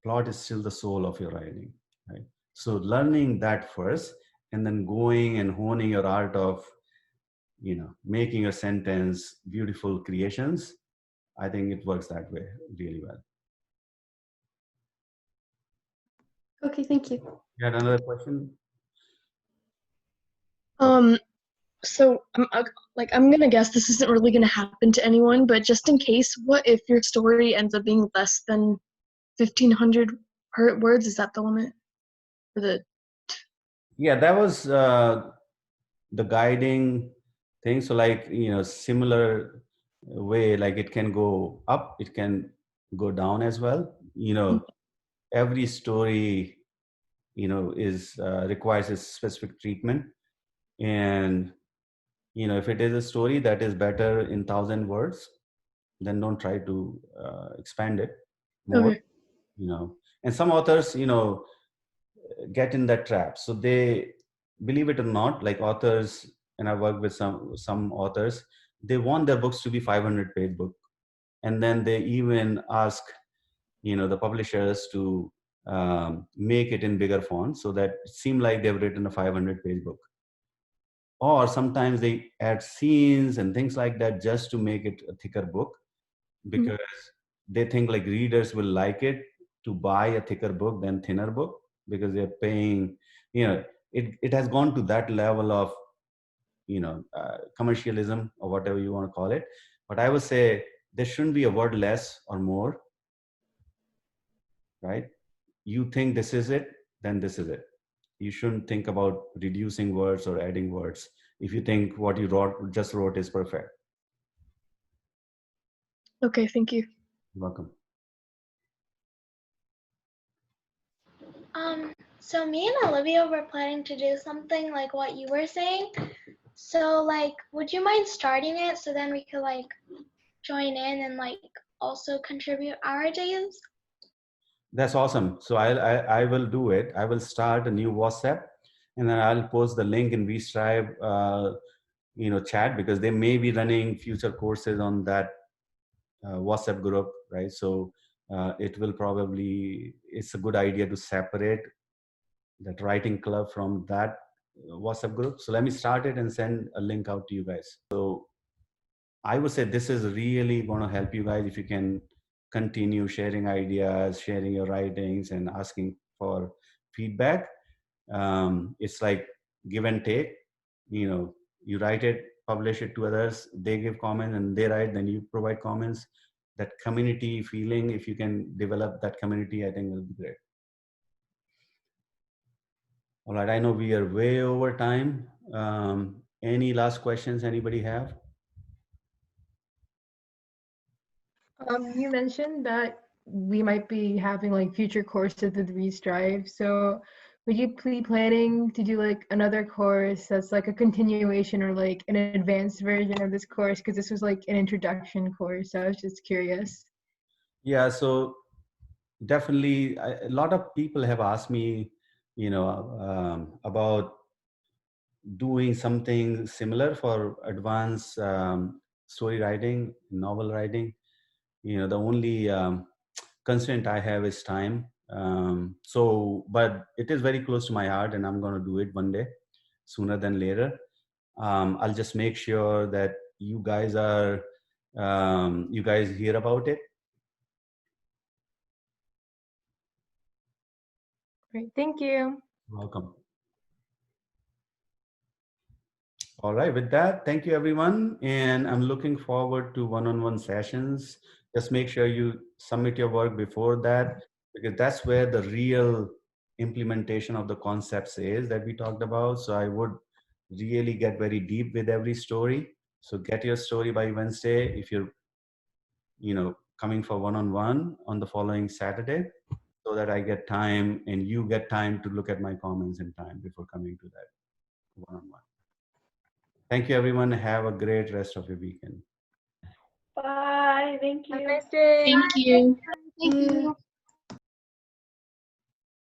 plot is still the soul of your writing, right? So learning that first, and then going and honing your art of, making a sentence beautiful creations. I think it works that way really well. Okay, thank you. You had another question? So I'm gonna guess this isn't really gonna happen to anyone, but just in case, what if your story ends up being less than 1,500 words? Is that the limit for the? Yeah, that was the guiding thing. So like, similar way, like it can go up, it can go down as well. Every story, is requires a specific treatment. And, if it is a story that is better in 1,000 words, then don't try to expand it more, Okay. And some authors, get in that trap. So they, believe it or not, like authors, and I work with some authors, they want their books to be 500-page book, and then they even ask, the publishers to make it in bigger font so that it seems like they've written a 500-page book. Or sometimes they add scenes and things like that just to make it a thicker book, because they think like readers will like it to buy a thicker book than thinner book, because they're paying, it has gone to that level of, commercialism or whatever you want to call it. But I would say there shouldn't be a word less or more, right? You think this is it, then this is it. You shouldn't think about reducing words or adding words if you think what you just wrote is perfect. Okay, thank you. You're welcome. So me and Olivia were planning to do something like what you were saying. So like, would you mind starting it so then we could like join in and like also contribute our ideas? That's awesome. So I will do it. I will start a new WhatsApp, and then I'll post the link in VStribe, chat, because they may be running future courses on that WhatsApp group, right? So it's a good idea to separate that writing club from that WhatsApp group. So let me start it and send a link out to you guys. So I would say this is really going to help you guys if you can continue sharing ideas, sharing your writings, and asking for feedback. It's like give and take. You write it, publish it to others, they give comments, and they write, then you provide comments. That community feeling, if you can develop that community, I think will be great. All right, I know we are way over time. Any last questions anybody have? You mentioned that we might be having like future courses with Restrive. So would you be planning to do like another course that's like a continuation or like an advanced version of this course? Because this was like an introduction course. So I was just curious. Yeah, so definitely a lot of people have asked me, about doing something similar for advanced story writing, novel writing. The only constraint I have is time. But it is very close to my heart, and I'm going to do it one day, sooner than later. I'll just make sure that you guys hear about it. Great, thank you. Welcome. All right, with that, thank you everyone. And I'm looking forward to one-on-one sessions. Just make sure you submit your work before that, because that's where the real implementation of the concepts is that we talked about. So I would really get very deep with every story. So get your story by Wednesday. If you're, coming for one-on-one on the following Saturday, so that I get time and you get time to look at my comments in time before coming to that one-on-one. Thank you, everyone. Have a great rest of your weekend. Bye. Thank Have a you. nice day. Thank you. Thank you.